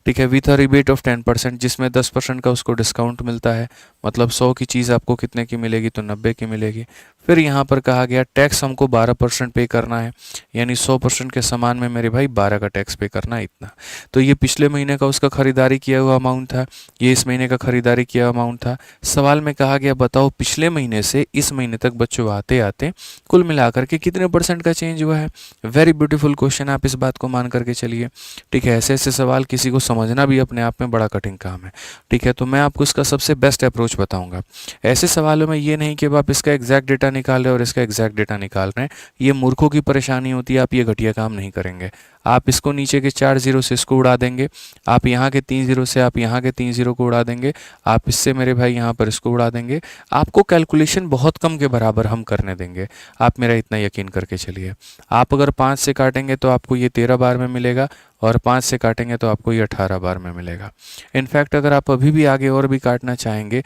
Speaker 1: ठीक है, विथ अ रिबेट ऑफ 10%, जिसमें 10% का उसको डिस्काउंट मिलता है। मतलब 100 की चीज़ आपको कितने की मिलेगी, तो 90 की मिलेगी। फिर यहाँ पर कहा गया टैक्स हमको 12% पे करना है, यानी 100% के सामान में मेरे भाई 12 का टैक्स पे करना है इतना। तो ये पिछले महीने का उसका खरीदारी किया हुआ अमाउंट था, ये इस महीने का खरीदारी किया अमाउंट था। सवाल में कहा गया बताओ पिछले महीने से इस महीने तक बच्चों आते आते कुल मिलाकर के कितने परसेंट का चेंज हुआ है। वेरी ब्यूटीफुल क्वेश्चन, आप इस बात को मान करके चलिए। ठीक है, ऐसे ऐसे सवाल किसी को समझना भी अपने आप में बड़ा कठिन काम है। ठीक है, तो मैं आपको इसका सबसे बेस्ट अप्रोच बताऊंगा। ऐसे सवालों में ये नहीं कि आप इसका एग्जैक्ट डेटा निकाल रहे हैं और इसका एग्जैक्ट डेटा निकाल रहे हैं, ये मूर्खों की परेशानी होती है। आप ये घटिया काम नहीं करेंगे। आप इसको नीचे के 4 जीरो से इसको उड़ा देंगे, आप यहाँ के 3 जीरो से आप यहाँ के 3 जीरो को उड़ा देंगे, आप इससे मेरे भाई यहाँ पर इसको उड़ा देंगे। आपको कैलकुलेशन बहुत कम के बराबर हम करने देंगे, आप मेरा इतना यकीन करके चलिए। आप अगर 5 से काटेंगे तो आपको ये 13 बार में मिलेगा, और 5 से काटेंगे तो आपको ये 18 बार में मिलेगा। इनफैक्ट अगर आप अभी भी आगे और भी काटना चाहेंगे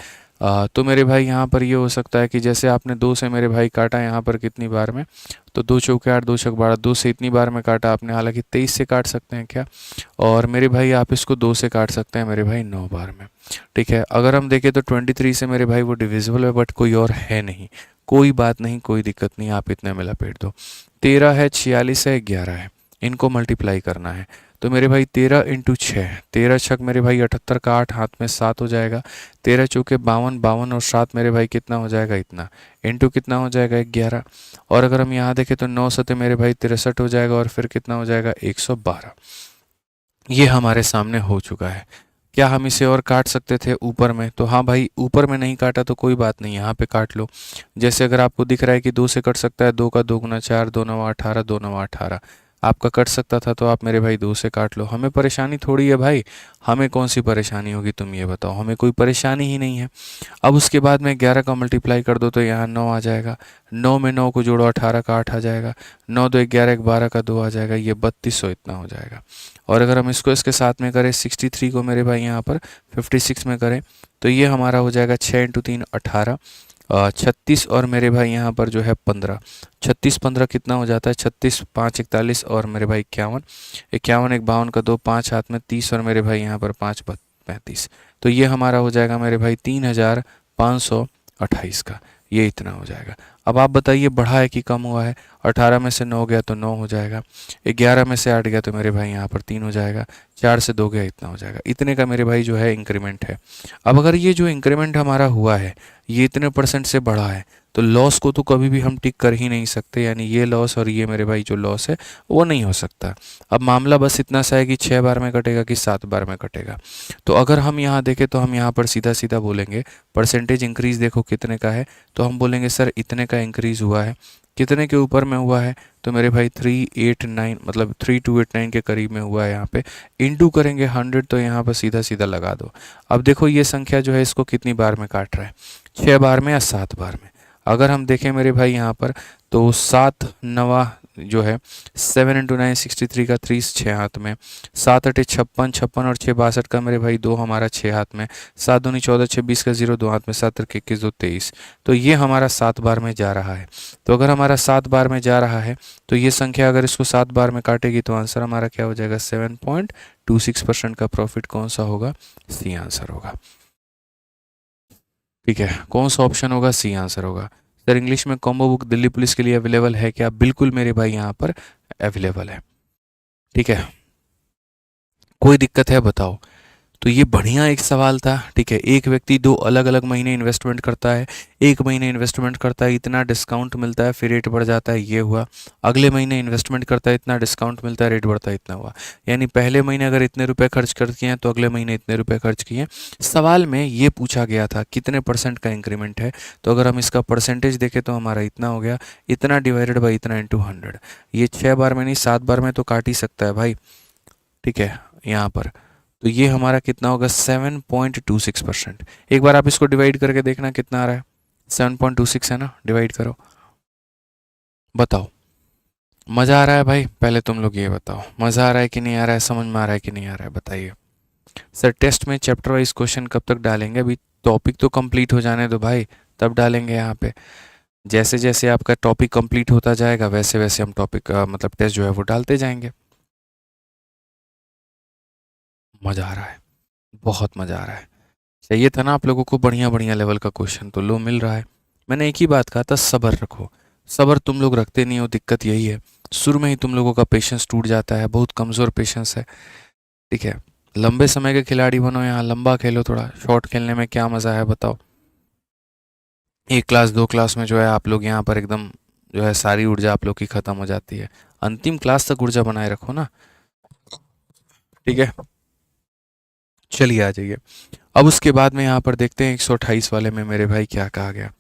Speaker 1: तो मेरे भाई यहाँ पर ये हो सकता है कि जैसे आपने 2 से मेरे भाई काटा यहाँ पर कितनी बार में, तो 2 चौके 8, 2 छक 12, 2 से इतनी बार में काटा आपने, हालांकि 23 से काट सकते हैं क्या, और मेरे भाई आप इसको 2 से काट सकते हैं मेरे भाई 9 बार में। ठीक है, अगर हम देखें तो 23 से मेरे भाई वो डिविजिबल है, बट कोई और है नहीं। कोई बात नहीं, कोई दिक्कत नहीं, आप इतने में लपेट दो। 13 है, 46 है, 11 है, इनको मल्टीप्लाई करना है। तो मेरे भाई 13 इंटू 6, 13 छक मेरे भाई 78 का 8 हाथ में 7 हो जाएगा, 13 चौके 52, 52 और 7 मेरे भाई कितना हो जाएगा, इतना इंटू कितना हो जाएगा 11। और अगर हम यहाँ देखें तो 9 सते मेरे भाई 63 हो जाएगा, और फिर कितना हो जाएगा 112। ये हमारे सामने हो चुका है। क्या हम इसे और काट सकते थे ऊपर में, तो हाँ भाई ऊपर में नहीं काटा तो कोई बात नहीं, यहाँ पे काट लो। जैसे अगर आपको दिख रहा है कि 2 से कट सकता है, 2 का 2 गुना 4, 2 नवा 18, 2 नवा 18, आपका कट सकता था तो आप मेरे भाई 2 से काट लो। हमें परेशानी थोड़ी है भाई, हमें कौन सी परेशानी होगी तुम ये बताओ, हमें कोई परेशानी ही नहीं है। अब उसके बाद में 11 का मल्टीप्लाई कर दो तो यहाँ 9 आ जाएगा, 9 में 9 को जोड़ो 18 का 8 आ जाएगा, 9 दो 11, 12 का 2 आ जाएगा, ये 3200 इतना हो जाएगा। और अगर हम इसको इसके साथ में करें 63 को मेरे भाई यहाँ पर 56 में करें, तो ये हमारा हो जाएगा 6 इंटू 3 18, 36 और मेरे भाई यहाँ पर जो है 15, 36 15 कितना हो जाता है, 36 5 41 और मेरे भाई 51, 51 एक 52 का 2, 5 हाथ में 30 और मेरे भाई यहाँ पर 5 35। तो ये हमारा हो जाएगा मेरे भाई 3528 का, ये इतना हो जाएगा। अब आप बताइए बढ़ा है कि कम हुआ है। 18 में से 9 गया तो 9 हो जाएगा, 11 में से 8 गया तो मेरे भाई यहाँ पर 3 हो जाएगा, 4 से 2 गया इतना हो जाएगा। इतने का मेरे भाई जो है इंक्रीमेंट है। अब अगर ये जो इंक्रीमेंट हमारा हुआ है ये इतने परसेंट से बढ़ा है, तो लॉस को तो कभी भी हम टिक कर ही नहीं सकते, यानी ये लॉस और ये मेरे भाई जो लॉस है वो नहीं हो सकता। अब मामला बस इतना सा है कि 6 बार में कटेगा कि 7 बार में कटेगा। तो अगर हम यहाँ देखें तो हम यहाँ पर सीधा सीधा बोलेंगे परसेंटेज इंक्रीज देखो कितने का है, तो हम बोलेंगे सर इतने का इंक्रीज हुआ है। कितने के ऊपर में हुआ है, तो मेरे भाई 389 मतलब 3289 के करीब में हुआ है। यहाँ पे इंटू करेंगे 100, तो यहाँ पर सीधा सीधा लगा दो। अब देखो ये संख्या जो है इसको कितनी बार में काट रहा है, 6 बार में या 7 बार में। अगर हम देखें मेरे भाई यहाँ पर तो 7 नवा जो है 7 इंटू 9 63 का 30 6 हाथ में, 7 अटे 56, 56 और 6 62 का मेरे भाई 2 हमारा 6 हाथ में, 7 दूनी 14, 26 का 0 2 हाथ में, 7 तक 21 2 23। तो ये हमारा 7 बार में जा रहा है। तो अगर हमारा 7 बार में जा रहा है तो ये संख्या अगर इसको 7 बार में काटेगी तो आंसर हमारा क्या हो जाएगा, 7.26% का प्रॉफिट कौन सा होगा, सी आंसर होगा। ठीक है, कौन सा ऑप्शन होगा, सी आंसर होगा। सर इंग्लिश में कॉम्बो बुक दिल्ली पुलिस के लिए अवेलेबल है क्या, बिल्कुल मेरे भाई यहाँ पर अवेलेबल है। ठीक है, कोई दिक्कत है बताओ। तो ये बढ़िया एक सवाल था। ठीक है, एक व्यक्ति 2 अलग अलग महीने इन्वेस्टमेंट करता है, एक महीने इन्वेस्टमेंट करता है इतना डिस्काउंट मिलता है फिर रेट बढ़ जाता है, ये हुआ। अगले महीने इन्वेस्टमेंट करता है इतना डिस्काउंट मिलता है रेट बढ़ता है, इतना हुआ। यानी पहले महीने अगर इतने रुपए खर्च कर किए हैं तो अगले महीने इतने रुपए खर्च किए हैं। सवाल में ये पूछा गया था कितने परसेंट का इंक्रीमेंट है, तो अगर हम इसका परसेंटेज देखें तो हमारा इतना हो गया, इतना डिवाइडेड बाई इतना इंटू 100। ये 6 बार में नहीं 7 बार में तो काट ही सकता है भाई। ठीक है, यहाँ पर तो ये हमारा कितना होगा, 7.26%। एक बार आप इसको डिवाइड करके देखना कितना आ रहा है, 7.26 है ना, डिवाइड करो, बताओ। मज़ा आ रहा है भाई, पहले तुम लोग ये बताओ मज़ा आ रहा है कि नहीं आ रहा है, समझ में आ रहा है कि नहीं आ रहा है, बताइए। सर टेस्ट में चैप्टर वाइज क्वेश्चन कब तक डालेंगे, अभी टॉपिक तो कंप्लीट हो जाने दो भाई, तब डालेंगे यहाँ पे। जैसे जैसे आपका टॉपिक कंप्लीट होता जाएगा वैसे वैसे हम टॉपिक मतलब टेस्ट जो है वो डालते जाएंगे। मज़ा आ रहा है, बहुत मज़ा आ रहा है। चाहिए था ना आप लोगों को बढ़िया बढ़िया लेवल का क्वेश्चन, तो लो मिल रहा है। मैंने एक ही बात कहा था, सब्र रखो। सब्र तुम लोग रखते नहीं हो, दिक्कत यही है। शुरू में ही तुम लोगों का पेशेंस टूट जाता है, बहुत कमज़ोर पेशेंस है। ठीक है, लंबे समय के खिलाड़ी बनो, यहाँ लंबा खेलो। थोड़ा शॉर्ट खेलने में क्या मज़ा है बताओ। एक क्लास दो क्लास में जो है आप लोग यहाँ पर एकदम जो है सारी ऊर्जा आप लोग की ख़त्म हो जाती है। अंतिम क्लास तक ऊर्जा बनाए रखो ना। ठीक है, चलिए आ जाइए। अब उसके बाद में यहाँ पर देखते हैं 128 वाले में मेरे भाई क्या कहा गया।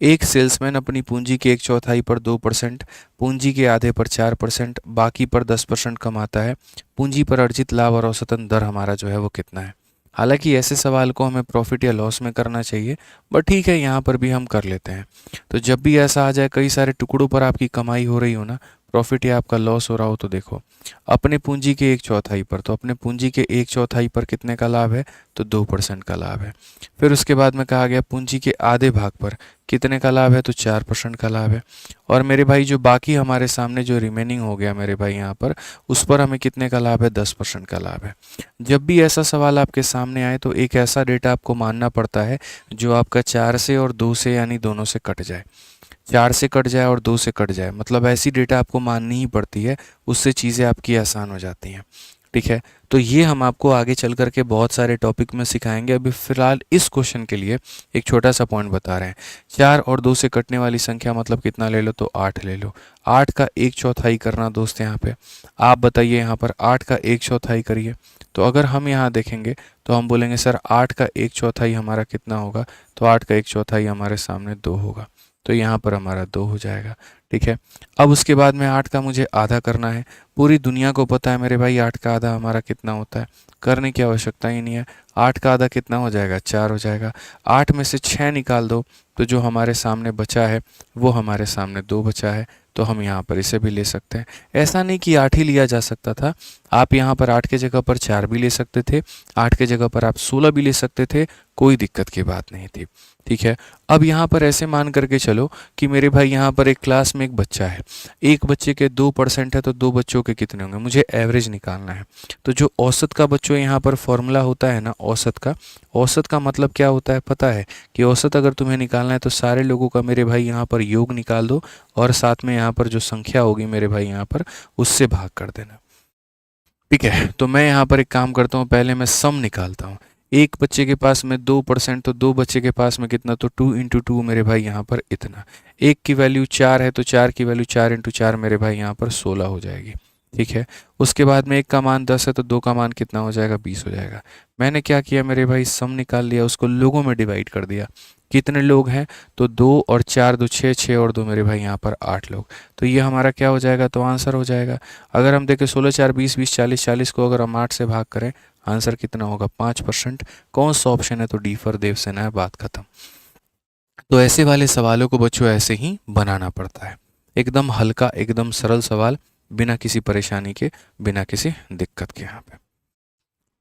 Speaker 1: एक सेल्समैन अपनी पूंजी के एक चौथाई पर 2%, पूंजी के आधे पर 4%, बाकी पर 10% कमाता है। पूंजी पर अर्जित लाभ और औसतन दर हमारा जो है वो कितना है। हालांकि ऐसे सवाल को हमें प्रॉफिट या लॉस में करना चाहिए, बट ठीक है यहाँ पर भी हम कर लेते हैं। तो जब भी ऐसा आ जाए कई सारे टुकड़ों पर आपकी कमाई हो रही हो ना, प्रॉफिट या आपका लॉस हो रहा हो, तो देखो अपने पूंजी के एक चौथाई पर, तो अपने पूंजी के एक चौथाई पर कितने का लाभ है, तो 2% का लाभ है। फिर उसके बाद में कहा गया पूंजी के आधे भाग पर कितने का लाभ है, तो 4% का लाभ है। और मेरे भाई जो बाकी हमारे सामने जो रिमेनिंग हो गया मेरे भाई यहाँ पर, उस पर हमें कितने का लाभ है, 10% का लाभ है। जब भी ऐसा सवाल आपके सामने आए तो एक ऐसा डेटा आपको मानना पड़ता है जो आपका 4 से और 2 से यानी दोनों से कट जाए। 4 से कट जाए और 2 से कट जाए, मतलब ऐसी डेटा आपको माननी ही पड़ती है, उससे चीज़ें आपकी आसान हो जाती हैं। ठीक है, तो ये हम आपको आगे चल करके बहुत सारे टॉपिक में सिखाएंगे। अभी फ़िलहाल इस क्वेश्चन के लिए एक छोटा सा पॉइंट बता रहे हैं। 4 और 2 से कटने वाली संख्या मतलब कितना ले लो, तो 8 ले लो। 8 का एक चौथाई करना दोस्त यहाँ पे। आप बताइए यहाँ पर 8 का एक चौथाई करिए। तो अगर हम यहाँ देखेंगे तो हम बोलेंगे सर 8 का एक चौथाई हमारा कितना होगा, तो 8 का एक चौथाई हमारे सामने 2 होगा। तो यहाँ पर हमारा 2 हो जाएगा। ठीक है, अब उसके बाद में 8 का मुझे आधा करना है। पूरी दुनिया को पता है मेरे भाई 8 का आधा हमारा कितना होता है, करने की आवश्यकता ही नहीं है। 8 का आधा कितना हो जाएगा, 4 हो जाएगा। 8 में से 6 निकाल दो तो जो हमारे सामने बचा है वो हमारे सामने 2 बचा है। तो हम यहाँ पर इसे भी ले सकते हैं। ऐसा नहीं कि 8 ही लिया जा सकता था, आप यहाँ पर 8 के जगह पर 4 भी ले सकते थे, 8 के जगह पर आप 16 भी ले सकते थे, कोई दिक्कत की बात नहीं थी। ठीक है, अब यहाँ पर ऐसे मान करके चलो कि मेरे भाई यहाँ पर एक क्लास में एक बच्चा है, एक बच्चे के 2% है, तो 2 बच्चों के कितने होंगे, मुझे एवरेज निकालना है। तो जो औसत का बच्चों यहाँ पर फॉर्मूला होता है ना, औसत का मतलब क्या होता है पता है, कि औसत अगर तुम्हें निकालना है तो सारे लोगों का मेरे भाई यहाँ पर योग निकाल दो और साथ में यहाँ पर जो संख्या होगी मेरे भाई यहाँ पर उससे भाग कर देना। ठीक है, तो मैं यहाँ पर एक काम करता हूँ, पहले मैं सम निकालता हूँ। एक बच्चे के पास में 2%, तो 2 बच्चे के पास में कितना, तो 2 × 2 मेरे भाई यहाँ पर इतना। एक की वैल्यू 4 है तो 4 की वैल्यू 4 × 4 मेरे भाई यहाँ पर 16 हो जाएगी। ठीक है, उसके बाद में एक का मान 10 है तो 2 का मान कितना हो जाएगा, 20 हो जाएगा। मैंने क्या किया मेरे भाई, सम निकाल लिया, उसको लोगों में डिवाइड कर दिया। कितने लोग हैं, तो 2 और 4 2 6, 6 और 2 मेरे भाई यहाँ पर 8 लोग। तो ये हमारा क्या हो जाएगा, तो आंसर हो जाएगा। अगर हम देखें 16 4 20 20 40 40 को अगर हम 8 से भाग करें, आंसर कितना होगा, 5%। कौन सा ऑप्शन है, तो डी फॉर देवसेना है, बात खत्म। तो ऐसे वाले सवालों को बच्चों ऐसे ही बनाना पड़ता है, एकदम हल्का एकदम सरल सवाल, बिना किसी परेशानी के, बिना किसी दिक्कत के यहाँ पे।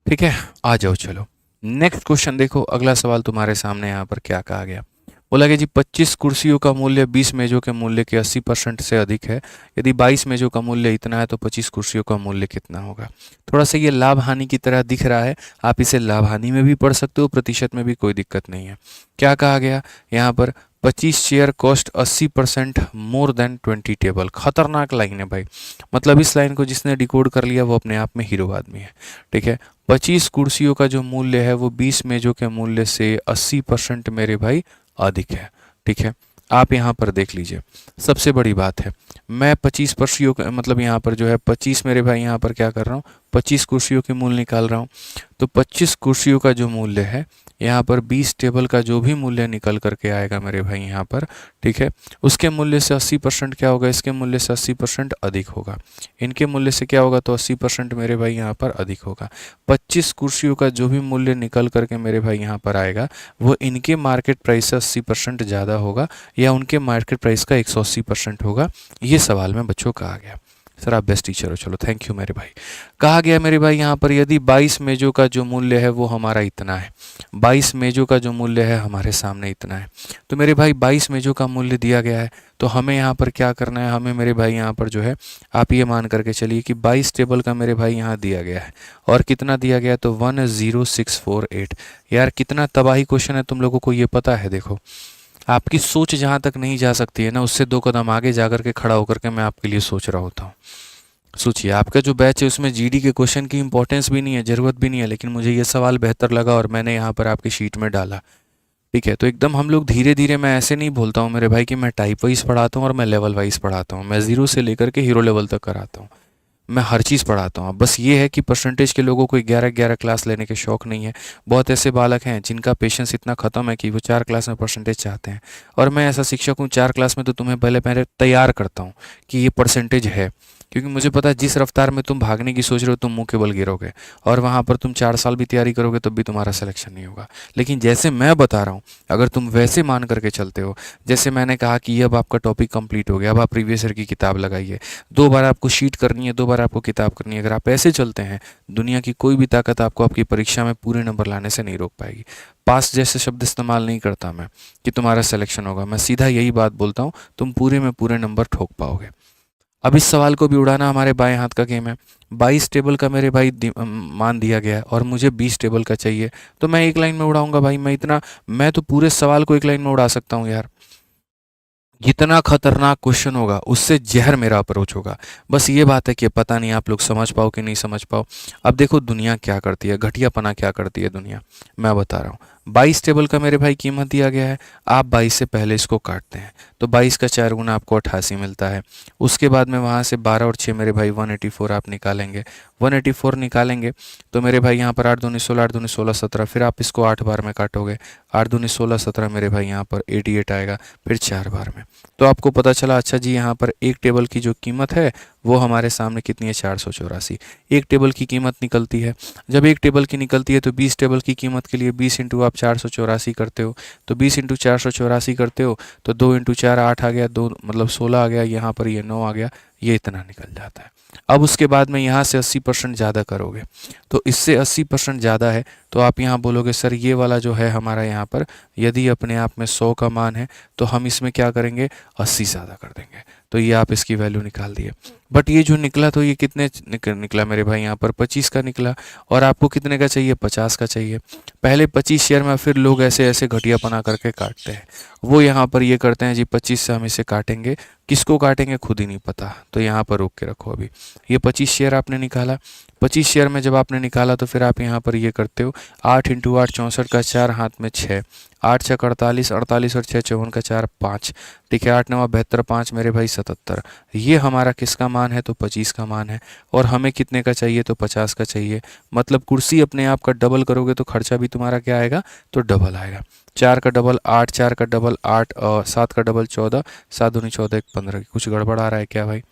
Speaker 1: ठीक है, आ जाओ चलो नेक्स्ट क्वेश्चन देखो। अगला सवाल तुम्हारे सामने यहाँ पर क्या कहा गया, बोला कि जी 25 कुर्सियों का मूल्य 20 मेजों के मूल्य के 80% से अधिक है। यदि 22 मेजों का मूल्य इतना है तो 25 कुर्सियों का मूल्य कितना होगा। थोड़ा सा ये लाभ हानि की तरह दिख रहा है, आप इसे लाभ हानि में भी पढ़ सकते हो, प्रतिशत में भी, कोई दिक्कत नहीं है। क्या कहा गया यहाँ पर, 25 chair cost 80% more than 20 table. खतरनाक लाइन है भाई, मतलब इस लाइन को जिसने डिकोड कर लिया वो अपने आप में हीरो आदमी है। ठीक है, 25 कुर्सियों का जो मूल्य है वो 20 मेजों के मूल्य से 80% मेरे भाई अधिक है। ठीक है, आप यहाँ पर देख लीजिए, सबसे बड़ी बात है, मैं 25 कुर्सियों का मतलब यहाँ पर जो है 25 मेरे भाई यहाँ पर क्या कर रहा हूँ, 25 कुर्सियों के मूल्य निकाल रहा हूँ। तो 25 कुर्सियों का जो मूल्य है यहाँ पर 20 टेबल का जो भी मूल्य निकल करके आएगा मेरे भाई यहाँ पर, ठीक है, उसके मूल्य से 80% क्या होगा, इसके मूल्य से 80% अधिक होगा। इनके मूल्य से क्या होगा, तो 80% मेरे भाई यहाँ पर अधिक होगा। 25 कुर्सियों का जो भी मूल्य निकल करके मेरे भाई यहाँ पर आएगा वो इनके मार्केट प्राइस से 80% ज़्यादा होगा या उनके मार्केट प्राइस का 180% होगा। ये सवाल में बच्चों कहा गया। सर आप बेस्ट टीचर हो, चलो थैंक यू मेरे भाई। कहा गया मेरे भाई यहाँ पर यदि 22 मेजों का जो मूल्य है वो हमारा इतना है, 22 मेजों का जो मूल्य है हमारे सामने इतना है, तो मेरे भाई 22 मेजों का मूल्य दिया गया है, तो हमें यहाँ पर क्या करना है, हमें मेरे भाई यहाँ पर जो है आप ये मान करके चलिए कि 22 टेबल का मेरे भाई यहाँ दिया गया है, और कितना दिया गया है, तो 10648। यार कितना तबाही क्वेश्चन है, तुम लोगों को ये पता है? देखो आपकी सोच जहाँ तक नहीं जा सकती है ना, उससे 2 कदम आगे जा करके खड़ा होकर के मैं आपके लिए सोच रहा होता हूँ। सोचिए आपका जो बैच है उसमें जीडी के क्वेश्चन की इंपॉर्टेंस भी नहीं है, ज़रूरत भी नहीं है, लेकिन मुझे ये सवाल बेहतर लगा और मैंने यहाँ पर आपकी शीट में डाला। ठीक है, तो एकदम हम लोग धीरे धीरे, मैं ऐसे नहीं बोलता हूँ मेरे भाई कि मैं टाइप वाइज पढ़ाता हूँ और मैं लेवल वाइज पढ़ाता हूँ, मैं ज़ीरो से लेकर के हीरो लेवल तक कराता हूँ, मैं हर चीज़ पढ़ाता हूँ। बस ये है कि परसेंटेज के लोगों को 11-11 क्लास लेने के शौक़ नहीं है। बहुत ऐसे बालक हैं जिनका पेशेंस इतना ख़त्म है कि वो 4 क्लास में परसेंटेज चाहते हैं, और मैं ऐसा शिक्षक हूँ, 4 क्लास में तो तुम्हें पहले पहले तैयार करता हूँ कि ये परसेंटेज है, क्योंकि मुझे पता है जिस रफ्तार में तुम भागने की सोच रहे हो तुम मुंह के बल गिरोगे, और वहाँ पर तुम 4 साल भी तैयारी करोगे तब भी तुम्हारा सिलेक्शन नहीं होगा। लेकिन जैसे मैं बता रहा हूँ, अगर तुम वैसे मान करके चलते हो, जैसे मैंने कहा कि ये अब आपका टॉपिक कंप्लीट हो गया, अब आप प्रीवियस ईयर की किताब लगाइए, 2 बार आपको शीट करनी है, 2 बार आपको किताब करनी है, अगर आप ऐसे चलते हैं, दुनिया की कोई भी ताकत आपको आपकी परीक्षा में पूरे नंबर लाने से नहीं रोक पाएगी। पास जैसे शब्द इस्तेमाल नहीं करता मैं कि तुम्हारा सिलेक्शन होगा, मैं सीधा यही बात बोलता हूँ, तुम पूरे में पूरे नंबर ठोक पाओगे। अब इस सवाल को भी उड़ाना हमारे बाएं हाथ का गेम है। 22 टेबल का मेरे भाई मान दिया गया है और मुझे 20 टेबल का चाहिए, तो मैं एक लाइन में उड़ाऊंगा भाई, मैं तो पूरे सवाल को एक लाइन में उड़ा सकता हूँ यार। जितना खतरनाक क्वेश्चन होगा उससे जहर मेरा अप्रोच होगा। बस ये बात है कि पता नहीं आप लोग समझ पाओ कि नहीं समझ पाओ। अब देखो दुनिया क्या करती है, घटियापना क्या करती है दुनिया, मैं बता रहा हूँ। 22 टेबल का मेरे भाई कीमत दिया गया है, आप 22 से पहले इसको काटते हैं तो 22 का 4 गुना आपको 88 मिलता है। उसके बाद में वहाँ से 12 और 6 मेरे भाई 184 आप निकालेंगे, 184 निकालेंगे तो मेरे भाई यहाँ पर 8 दूनी 16, 8 दूनी 16, 17, फिर आप इसको 8 बार में काटोगे, 8 दूनी 16, 17 मेरे भाई यहाँ पर 88 आएगा, फिर 4 बार में। तो आपको पता चला, अच्छा जी यहाँ पर एक टेबल की जो कीमत है वो हमारे सामने कितनी है, 484। एक टेबल की कीमत निकलती है, जब एक टेबल की निकलती है तो 20 टेबल की कीमत के लिए 20 इंटू आप 484 करते हो, तो 20 इंटू 484 करते हो तो 2 इंटू 4 8 आ गया, 2 मतलब 16 आ गया, यहाँ पर ये 9 आ गया, ये इतना निकल जाता है। अब उसके बाद में यहाँ से 80% ज़्यादा करोगे, तो इससे 80% ज़्यादा है तो आप यहाँ बोलोगे सर ये वाला जो है हमारा यहाँ पर यदि अपने आप में 100 का मान है तो हम इसमें क्या करेंगे, 80 ज़्यादा कर देंगे, तो ये आप इसकी वैल्यू निकाल दिए। बट ये जो निकला तो ये कितने निकला मेरे भाई, यहाँ पर 25 का निकला, और आपको कितने का चाहिए, 50 का चाहिए। पहले 25 शेयर में फिर लोग ऐसे ऐसे घटियापना करके काटते हैं, वो यहाँ पर ये करते हैं जी 25 से हम इसे काटेंगे, किसको काटेंगे खुद ही नहीं पता, तो यहाँ पर रोक के रखो। अभी ये 25 शेयर आपने निकाला, 25 शेयर में जब आपने निकाला तो फिर आप यहाँ पर ये करते हो 8 इंटू 8 64 का 4 हाथ में 6, 8 छः 48, 48 और 6 54 का 4 5, ठीक है 8 9 72 5 मेरे भाई 77। ये हमारा किसका मान है, तो 25 का मान है, और हमें कितने का चाहिए, तो 50 का चाहिए। मतलब कुर्सी अपने आप का डबल करोगे तो खर्चा भी तुम्हारा क्या आएगा, तो डबल आएगा। 4 का डबल 8, 4 का डबल 8, 7 का डबल 14, 7 दूनी 14 1 15। कुछ गड़बड़ आ रहा है क्या भाई?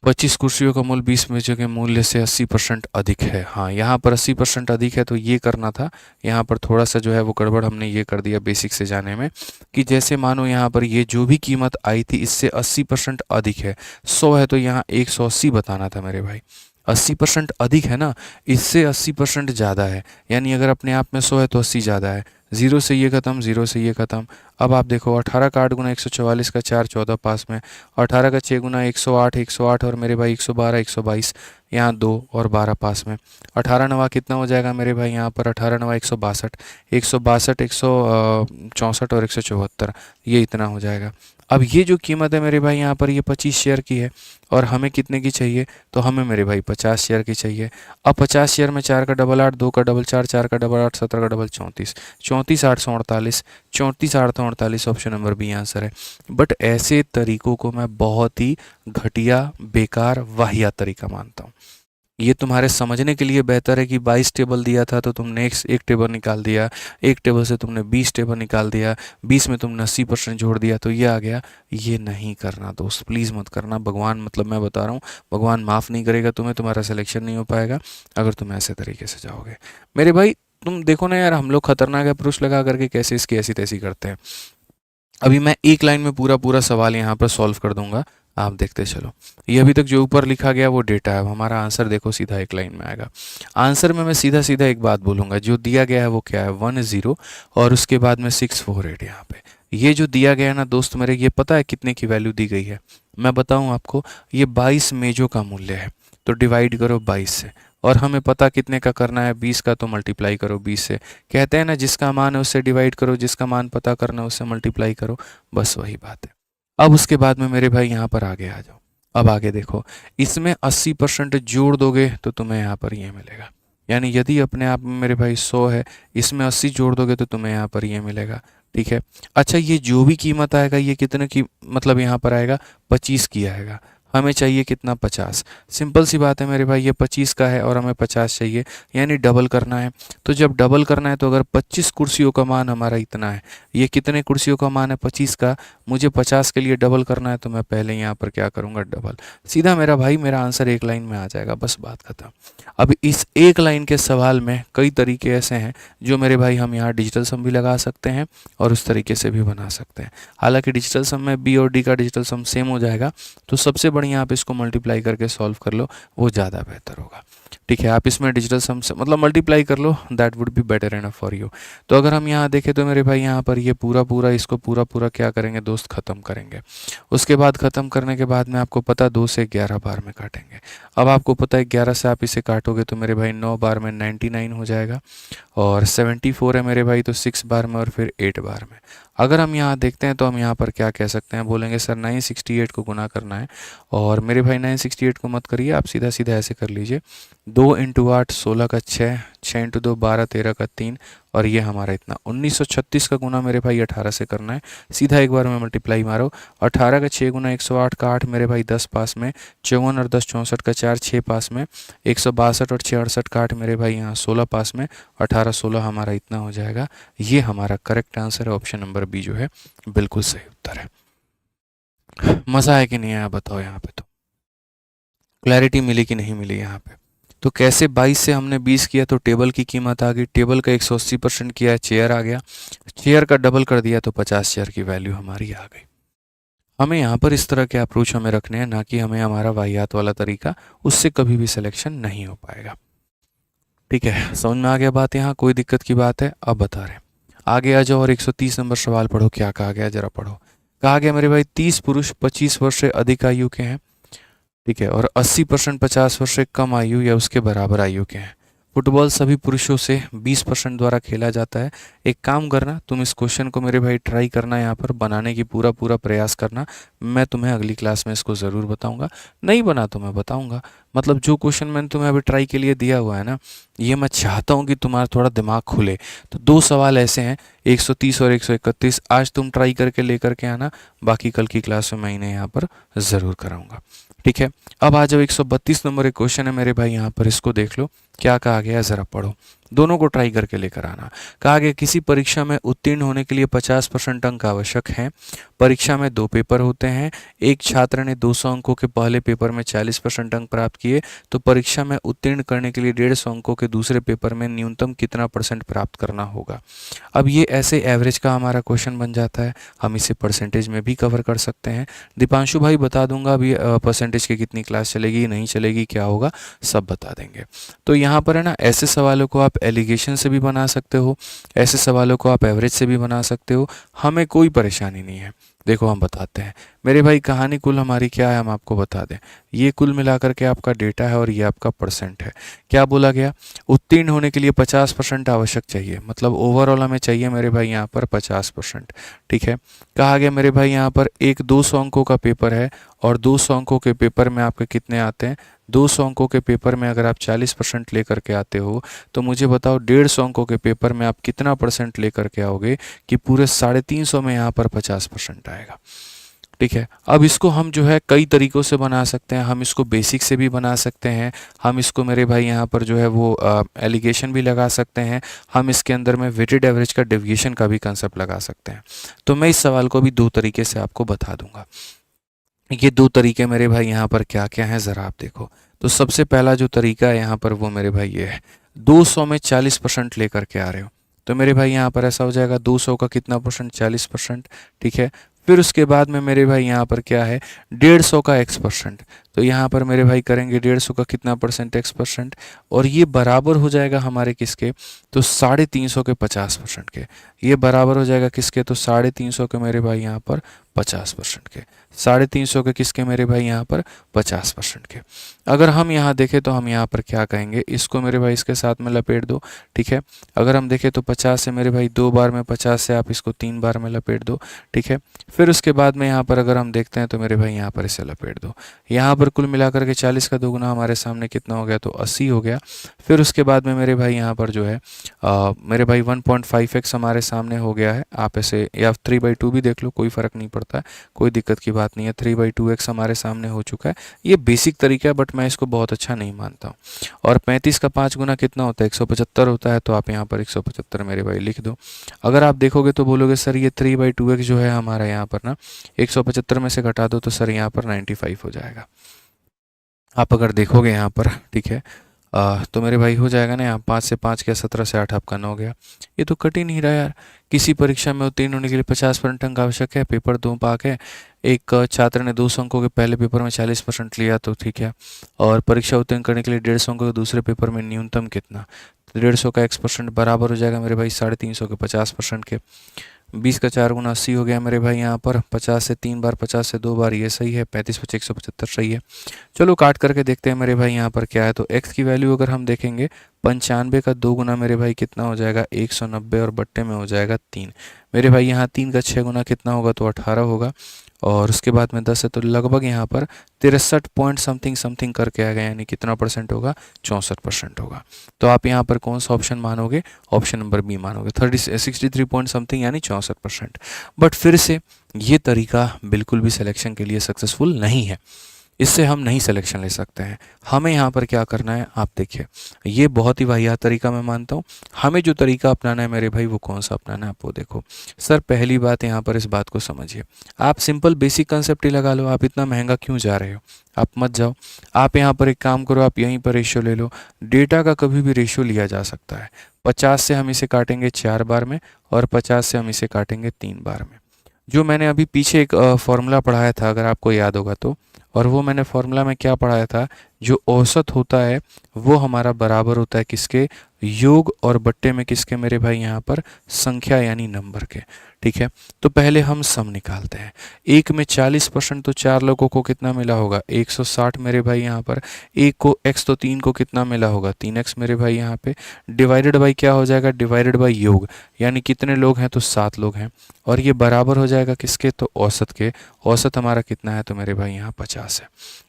Speaker 1: 25 कुर्सियों का मूल्य 20 मेजों के मूल्य से 80% अधिक है। हाँ यहाँ पर 80% अधिक है तो ये करना था, यहाँ पर थोड़ा सा जो है वो गड़बड़ हमने ये कर दिया बेसिक से जाने में, कि जैसे मानो यहाँ पर ये जो भी कीमत आई थी इससे 80% अधिक है, 100 है तो यहाँ 180 बताना था मेरे भाई। 80% अधिक है ना, इससे 80% ज़्यादा है, यानी अगर अपने आप में 100 है तो 80 ज़्यादा है। ज़ीरो से ये ख़त्म, ज़ीरो से ये ख़त्म। अब आप देखो 18 का 8 गुना 144 का 4 14 पास में, 18 का 6 गुना 108 108, और मेरे भाई 112 122, यहाँ 2 और 12 पास में। 18 नवा कितना हो जाएगा मेरे भाई, यहाँ पर 18 नवा 162, 162 164 और 174, ये इतना हो जाएगा। अब ये जो कीमत है मेरे भाई यहाँ पर ये 25 शेयर की है, और हमें कितने की चाहिए, तो हमें मेरे भाई 50 शेयर की चाहिए। अब 50 शेयर में 4 का डबल 8, 2 का डबल 4, 4 का डबल 8, 17 का double 34, 34 848, 34 848 option number B answer है। बट ऐसे तरीकों को मैं बहुत ही घटिया, बेकार, वाहियात तरीका मानता हूँ। ये तुम्हारे समझने के लिए बेहतर है कि 22 टेबल दिया था तो तुमने एक टेबल निकाल दिया, एक टेबल से तुमने 20 टेबल निकाल दिया, 20 में तुमने 80% जोड़ दिया तो ये आ गया। ये नहीं करना दोस्त, प्लीज़ मत करना। भगवान, मतलब मैं बता रहा हूँ, भगवान माफ़ नहीं करेगा तुम्हें, तुम्हारा सिलेक्शन नहीं हो पाएगा अगर तुम ऐसे तरीके से जाओगे मेरे भाई। तुम देखो ना यार, हम लोग खतरनाक अप्रोच लगा करके कैसे इसकी ऐसी तैसी करते हैं। अभी मैं एक लाइन में पूरा पूरा सवाल यहाँ पर सॉल्व कर दूंगा, आप देखते चलो। ये अभी तक जो ऊपर लिखा गया वो डेटा है। अब हमारा आंसर देखो सीधा एक लाइन में आएगा। आंसर में मैं सीधा सीधा एक बात बोलूँगा, जो दिया गया है वो क्या है, 10 और उसके बाद में 648 यहाँ पे। ये जो दिया गया है ना दोस्त मेरे, ये पता है कितने की वैल्यू दी गई है? मैं बताऊँ आपको, ये 22 मेजों का मूल्य है। तो डिवाइड करो 22 से, और हमें पता कितने का करना है, 20 का, तो मल्टीप्लाई करो 20 से। कहते हैं ना जिसका मान है उससे डिवाइड करो, जिसका मान पता करना है उससे मल्टीप्लाई करो, बस वही बात है। अब उसके बाद में मेरे भाई यहाँ पर आगे आ जाओ। अब आगे देखो, इसमें 80% जोड़ दोगे तो तुम्हें यहाँ पर ये मिलेगा। यानी यदि अपने आप में मेरे भाई 100 है, इसमें 80 जोड़ दोगे तो तुम्हें यहाँ पर ये मिलेगा। ठीक है। अच्छा, ये जो भी कीमत आएगा ये कितने की, मतलब यहाँ पर आएगा 25 की आएगा। हमें चाहिए कितना, 50। सिंपल सी बात है मेरे भाई, ये 25 का है और हमें 50 चाहिए, यानी डबल करना है। तो जब डबल करना है तो अगर 25 कुर्सियों का मान हमारा इतना है, ये कितने कुर्सियों का मान है, 25 का, मुझे 50 के लिए डबल करना है, तो मैं पहले यहाँ पर क्या करूँगा, डबल। सीधा मेरा भाई मेरा आंसर एक लाइन में आ जाएगा, बस बात खत्म। अब इस एक लाइन के सवाल में कई तरीके ऐसे हैं जो मेरे भाई हम यहाँ डिजिटल सम भी लगा सकते हैं और उस तरीके से भी बना सकते हैं। हालांकि डिजिटल सम में बी और डी का डिजिटल सम सेम हो जाएगा, तो सबसे बढ़िया आप इसको मल्टीप्लाई करके सॉल्व कर लो, वो ज़्यादा बेहतर होगा। ठीक है, आप इसमें डिजिटल सम से मतलब मल्टीप्लाई कर लो, that would be better enough for you. तो अगर हम यहाँ देखें तो मेरे भाई यहाँ पर ये पूरा पूरा इसको पूरा पूरा क्या करेंगे दोस्त, ख़त्म करेंगे। उसके बाद ख़त्म करने के बाद में आपको पता 2 से 11 बार में काटेंगे। अब आपको पता है 11 से आप इसे काटोगे तो मेरे भाई 9 बार में 99 हो जाएगा, और 74 है मेरे भाई तो 6 बार में, और फिर 8 बार में। अगर हम यहाँ देखते हैं तो हम यहाँ पर क्या कह सकते हैं, बोलेंगे सर 968 को गुना करना है। और मेरे भाई 968 को मत करिए, आप सीधा सीधा ऐसे कर लीजिए, 2 इंटू 8 16 का 6, 6 इंटू 2 12 13 का 3, और ये हमारा इतना 1936 का गुना मेरे भाई 18 से करना है। सीधा एक बार में मल्टीप्लाई मारो, 18 का 6 गुना 108 का 8 मेरे भाई 10 पास में, 54 और 10 64 का 4 6 पास में, 162 और 6 68 का 8 मेरे भाई यहाँ 16 पास में, 18 16 हमारा इतना हो जाएगा। ये हमारा करेक्ट आंसर है, ऑप्शन नंबर बी जो है बिल्कुल सही उत्तर है। मज़ा आया कि नहीं आया बताओ? यहाँ पे तो क्लैरिटी मिली कि नहीं मिली यहाँ पे? तो कैसे 22 से हमने 20 किया तो टेबल की कीमत आ गई, टेबल का 180% किया, चेयर आ गया, चेयर का डबल कर दिया तो 50 चेयर की वैल्यू हमारी आ गई। हमें यहाँ पर इस तरह के अप्रोच हमें रखने हैं, ना कि हमें हमारा वाहियात वाला तरीका, उससे कभी भी सिलेक्शन नहीं हो पाएगा। ठीक है, समझ में आ गया बात? यहाँ कोई दिक्कत की बात है? अब बता रहे हैं, आगे आ जाओ और 130 नंबर सवाल पढ़ो, क्या कहा गया जरा पढ़ो। कहा गया मेरे भाई 30 पुरुष 25 वर्ष से अधिक आयु के हैं, ठीक है, और 80% 50 वर्ष से कम आयु या उसके बराबर आयु के हैं। फुटबॉल सभी पुरुषों से 20% द्वारा खेला जाता है। एक काम करना, तुम इस क्वेश्चन को मेरे भाई ट्राई करना, यहाँ पर बनाने की पूरा पूरा प्रयास करना। मैं तुम्हें अगली क्लास में इसको ज़रूर बताऊंगा, नहीं बना तो मैं बताऊंगा। मतलब जो क्वेश्चन मैंने तुम्हें अभी ट्राई के लिए दिया हुआ है ना, ये मैं चाहता हूँ कि तुम्हारा थोड़ा दिमाग खुले। तो 2 सवाल ऐसे हैं, 130 और 131, आज तुम ट्राई करके लेकर के आना, बाकी कल की क्लास में मैं इन्हें यहाँ पर ज़रूर कराऊंगा। ठीक है, अब आ जाओ 132 नंबर एक क्वेश्चन है मेरे भाई, यहाँ पर इसको देख लो क्या कहा गया है, ज़रा पढ़ो, दोनों को ट्राई करके लेकर आना। कहा गया किसी परीक्षा में उत्तीर्ण होने के लिए 50% अंक आवश्यक हैं। परीक्षा में 2 पेपर होते हैं, एक छात्र ने 200 अंकों के पहले पेपर में 40% अंक प्राप्त किए, तो परीक्षा में उत्तीर्ण करने के लिए 150 अंकों के दूसरे पेपर में न्यूनतम कितना % प्राप्त करना होगा। अब ये ऐसे एवरेज का हमारा क्वेश्चन बन जाता है, हम इसे परसेंटेज में भी कवर कर सकते हैं। दीपांशु भाई बता दूंगा अभी परसेंटेज की कितनी क्लास चलेगी, नहीं चलेगी, क्या होगा, सब बता देंगे। तो यहाँ पर है ना, ऐसे सवालों को आप एलिगेशन से भी बना सकते हो, ऐसे सवालों को आप एवरेज से भी बना सकते हो, हमें कोई परेशानी नहीं है। देखो हम बताते हैं मेरे भाई, कहानी कुल हमारी क्या है हम आपको बता दें। ये कुल मिलाकर के आपका डेटा है और ये आपका परसेंट है। क्या बोला गया, उत्तीर्ण होने के लिए 50% आवश्यक चाहिए, मतलब ओवरऑल हमें चाहिए मेरे भाई यहाँ पर 50%। ठीक है, कहा गया मेरे भाई यहाँ पर एक 200 अंकों का पेपर है, और 200 अंकों के पेपर में आपके कितने आते हैं, 200 अंकों के पेपर में अगर आप 40% लेकर के आते हो, तो मुझे बताओ 150 अंकों के पेपर में आप कितना % लेकर के आओगे कि पूरे 350 में यहाँ पर 50% आएगा। ठीक है, अब इसको हम जो है कई तरीक़ों से बना सकते हैं, हम इसको बेसिक से भी बना सकते हैं, हम इसको मेरे भाई यहाँ पर जो है वो एलिगेशन भी लगा सकते हैं, हम इसके अंदर में वेटेड एवरेज का डेविएशन का भी कंसेप्ट लगा सकते हैं। तो मैं इस सवाल को भी 2 तरीके से आपको बता दूंगा। ये 2 तरीके मेरे भाई यहाँ पर क्या क्या हैं ज़रा आप देखो। तो सबसे पहला जो तरीका है यहाँ पर वो मेरे भाई ये है, 200 में 40% लेकर के आ रहे हो, तो मेरे भाई यहाँ पर ऐसा हो जाएगा 200 का कितना %, 40%। ठीक है, फिर उसके बाद में मेरे भाई यहाँ पर क्या है 150 का x%। तो यहाँ पर मेरे भाई करेंगे 150 का कितना परसेंट x%, और ये बराबर हो जाएगा हमारे किसके, तो 350 के 50% के। ये बराबर हो जाएगा किसके, तो 350 के मेरे भाई यहाँ पर 50% के। 350 के किसके मेरे भाई यहाँ पर 50% के। अगर हम यहाँ देखें तो हम यहाँ पर क्या कहेंगे, इसको मेरे भाई इसके साथ में लपेट दो, ठीक है। अगर हम देखें तो 50 से मेरे भाई 2 बार में, 50 से आप इसको 3 बार में लपेट दो, ठीक है। फिर उसके बाद में यहाँ पर अगर हम देखते हैं तो मेरे भाई यहाँ पर इसे लपेट दो। यहाँ पर कुल मिलाकर के 40 का दोगुना हमारे सामने कितना हो गया, तो 80 हो गया। फिर उसके बाद में मेरे भाई यहाँ पर जो है मेरे भाई 1.5x हमारे सामने हो गया है। आप ऐसे या 3/2 भी देख लो, कोई फ़र्क नहीं पड़ता है, कोई दिक्कत की बात नहीं है। 3/2x हमारे सामने हो चुका है। ये बेसिक तरीका है, बट मैं इसको बहुत अच्छा नहीं मानता हूँ। और 35 का 5 गुना कितना होता है, 175 होता है। तो आप यहाँ पर 175 मेरे भाई लिख दो। अगर आप देखोगे तो बोलोगे सर ये 3/2x जो है हमारा यहाँ पर ना 175 में से घटा दो, तो सर यहाँ पर 95 हो जाएगा। आप अगर देखोगे यहाँ पर, ठीक है, तो मेरे भाई हो जाएगा ना यहाँ 5 से 5 गया, 17 से 8 आपका 9 गया। ये तो कट ही नहीं रहा यार। किसी परीक्षा में उत्तीर्ण होने के लिए 50% अंक आवश्यक है। पेपर 2 पाक है। एक छात्र ने 200 अंकों के पहले पेपर में 40% लिया, तो ठीक है। और परीक्षा उत्तीर्ण करने के लिए 150 अंकों के दूसरे पेपर में न्यूनतम कितना, तो 150 का x% बराबर हो जाएगा मेरे भाई 350 के 50% के। 20 का 4 गुना 80 हो गया मेरे भाई यहाँ पर। 50 से 3 बार, 50 से 2 बार, ये सही है। 35 × 175 सही है। चलो काट करके देखते हैं मेरे भाई यहाँ पर क्या है। तो x की वैल्यू अगर हम देखेंगे 95 का 2 गुना मेरे भाई कितना हो जाएगा 190, और बट्टे में हो जाएगा 3। मेरे भाई यहाँ 3 का 6 गुना कितना होगा, तो 18 होगा। और उसके बाद में 10 है, तो लगभग यहाँ पर 63 पॉइंट समथिंग करके आ गया, यानी कितना परसेंट होगा, 64% होगा। तो आप यहाँ पर कौन सा ऑप्शन मानोगे, ऑप्शन नंबर बी मानोगे, 63 पॉइंट समथिंग यानी 64%। बट फिर से ये तरीका बिल्कुल भी सिलेक्शन के लिए सक्सेसफुल नहीं है। इससे हम नहीं सिलेक्शन ले सकते हैं। हमें यहाँ पर क्या करना है, आप देखिए, ये बहुत ही वाहियात तरीका मैं मानता हूँ। हमें जो तरीका अपनाना है मेरे भाई, वो कौन सा अपनाना है, आप वो देखो। सर पहली बात यहाँ पर इस बात को समझिए, आप सिंपल बेसिक कंसेप्ट ही लगा लो। आप इतना महंगा क्यों जा रहे हो, आप मत जाओ। आप यहाँ पर एक काम करो, आप यहीं पर रेशियो ले लो। डेटा का कभी भी रेशियो लिया जा सकता है। 50 से हम इसे काटेंगे 4 बार में, और 50 से हम इसे काटेंगे 3 बार में। जो मैंने अभी पीछे एक फॉर्मूला पढ़ाया था, अगर आपको याद होगा तो, और वो मैंने फॉर्मूला में क्या पढ़ाया था, जो औसत होता है वो हमारा बराबर होता है किसके, योग और बट्टे में किसके मेरे भाई यहाँ पर, संख्या यानी नंबर के, ठीक है। तो पहले हम सम निकालते हैं। एक में 40%, तो 4 लोगों को कितना मिला होगा, 160 मेरे भाई यहाँ पर। एक को x, तो 3 को कितना मिला होगा, 3x मेरे भाई यहाँ पे। डिवाइडेड बाई क्या हो जाएगा, डिवाइडेड बाई योग, यानी कितने लोग हैं, तो 7 लोग हैं। और ये बराबर हो जाएगा किसके, तो औसत के। औसत हमारा कितना है, तो मेरे भाई यहाँ 50 है।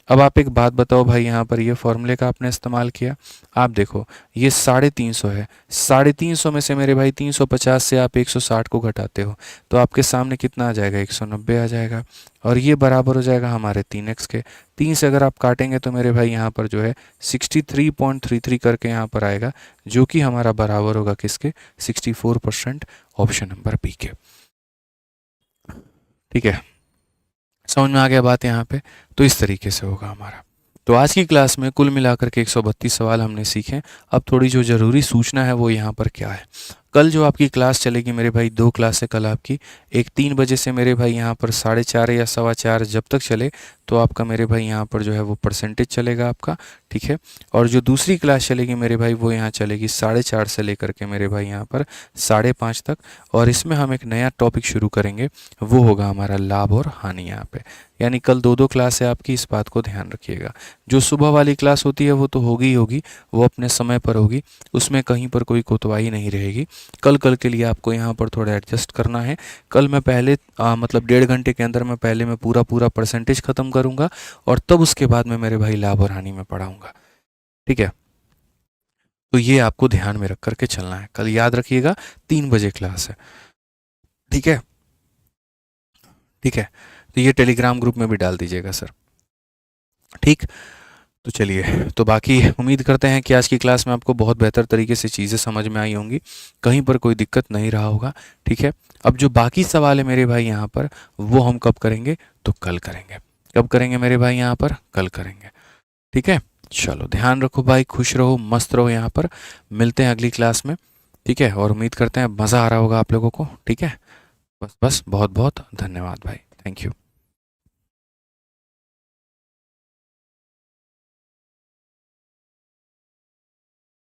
Speaker 1: अब आप एक बात बताओ भाई, यहाँ पर ये फॉर्मूले का आपने इस्तेमाल किया। आप देखो ये 350 है। 350 में से मेरे भाई 350 से आप 160 को घटाते हो, तो आपके सामने कितना आ जाएगा, 190 आ जाएगा। और ये बराबर हो जाएगा हमारे 3x के। 3 से अगर आप काटेंगे तो मेरे भाई यहाँ पर जो है 63.33 करके यहाँ पर आएगा, जो कि हमारा बराबर होगा किसके, 64%, ऑप्शन नंबर बी के। ठीक है, समझ में आ गया बात यहाँ पे। तो इस तरीके से होगा हमारा। तो आज की क्लास में कुल मिलाकर के 132 सवाल हमने सीखे। अब थोड़ी जो ज़रूरी सूचना है वो यहाँ पर क्या है। कल जो आपकी क्लास चलेगी मेरे भाई, 2 क्लास है कल आपकी। एक 3 बजे से मेरे भाई यहाँ पर 4:30 या 4:15 जब तक चले, तो आपका मेरे भाई यहाँ पर जो है वो परसेंटेज चलेगा आपका, ठीक है। और जो दूसरी क्लास चलेगी मेरे भाई, वो यहाँ चलेगी 4:30 से लेकर के मेरे भाई यहाँ पर 5:30 तक। और इसमें हम एक नया टॉपिक शुरू करेंगे, वो होगा हमारा लाभ और हानि यहाँ पे। यानी कल 2 क्लास है आपकी, इस बात को ध्यान रखिएगा। जो सुबह वाली क्लास होती है वो तो होगी ही होगी, वो अपने समय पर होगी, उसमें कहीं पर कोई कोताही नहीं रहेगी। कल के लिए आपको यहाँ पर थोड़ा एडजस्ट करना है। कल मैं पहले मतलब 1.5 घंटे के अंदर मैं पहले मैं पूरा परसेंटेज ख़त्म करूँगा, और तब उसके बाद में मेरे भाई लाभ और हानि में पढ़ाऊँगा, ठीक है। तो ये आपको ध्यान में रख करके चलना है। कल याद रखिएगा 3 बजे क्लास है, ठीक है, ठीक है। तो ये टेलीग्राम ग्रुप में भी डाल दीजिएगा सर, ठीक। तो चलिए, तो बाकी उम्मीद करते हैं कि आज की क्लास में आपको बहुत बेहतर तरीके से चीज़ें समझ में आई होंगी, कहीं पर कोई दिक्कत नहीं रहा होगा, ठीक है। अब जो बाकी सवाल है मेरे भाई यहाँ पर, वो हम कब करेंगे, तो कल करेंगे। कब करेंगे मेरे भाई यहाँ पर, कल करेंगे, ठीक है। चलो ध्यान रखो भाई, खुश रहो, मस्त रहो यहाँ पर। मिलते हैं अगली क्लास में, ठीक है। और उम्मीद करते हैं मज़ा आ रहा होगा आप लोगों को, ठीक है। बस बहुत बहुत धन्यवाद भाई। Thank you.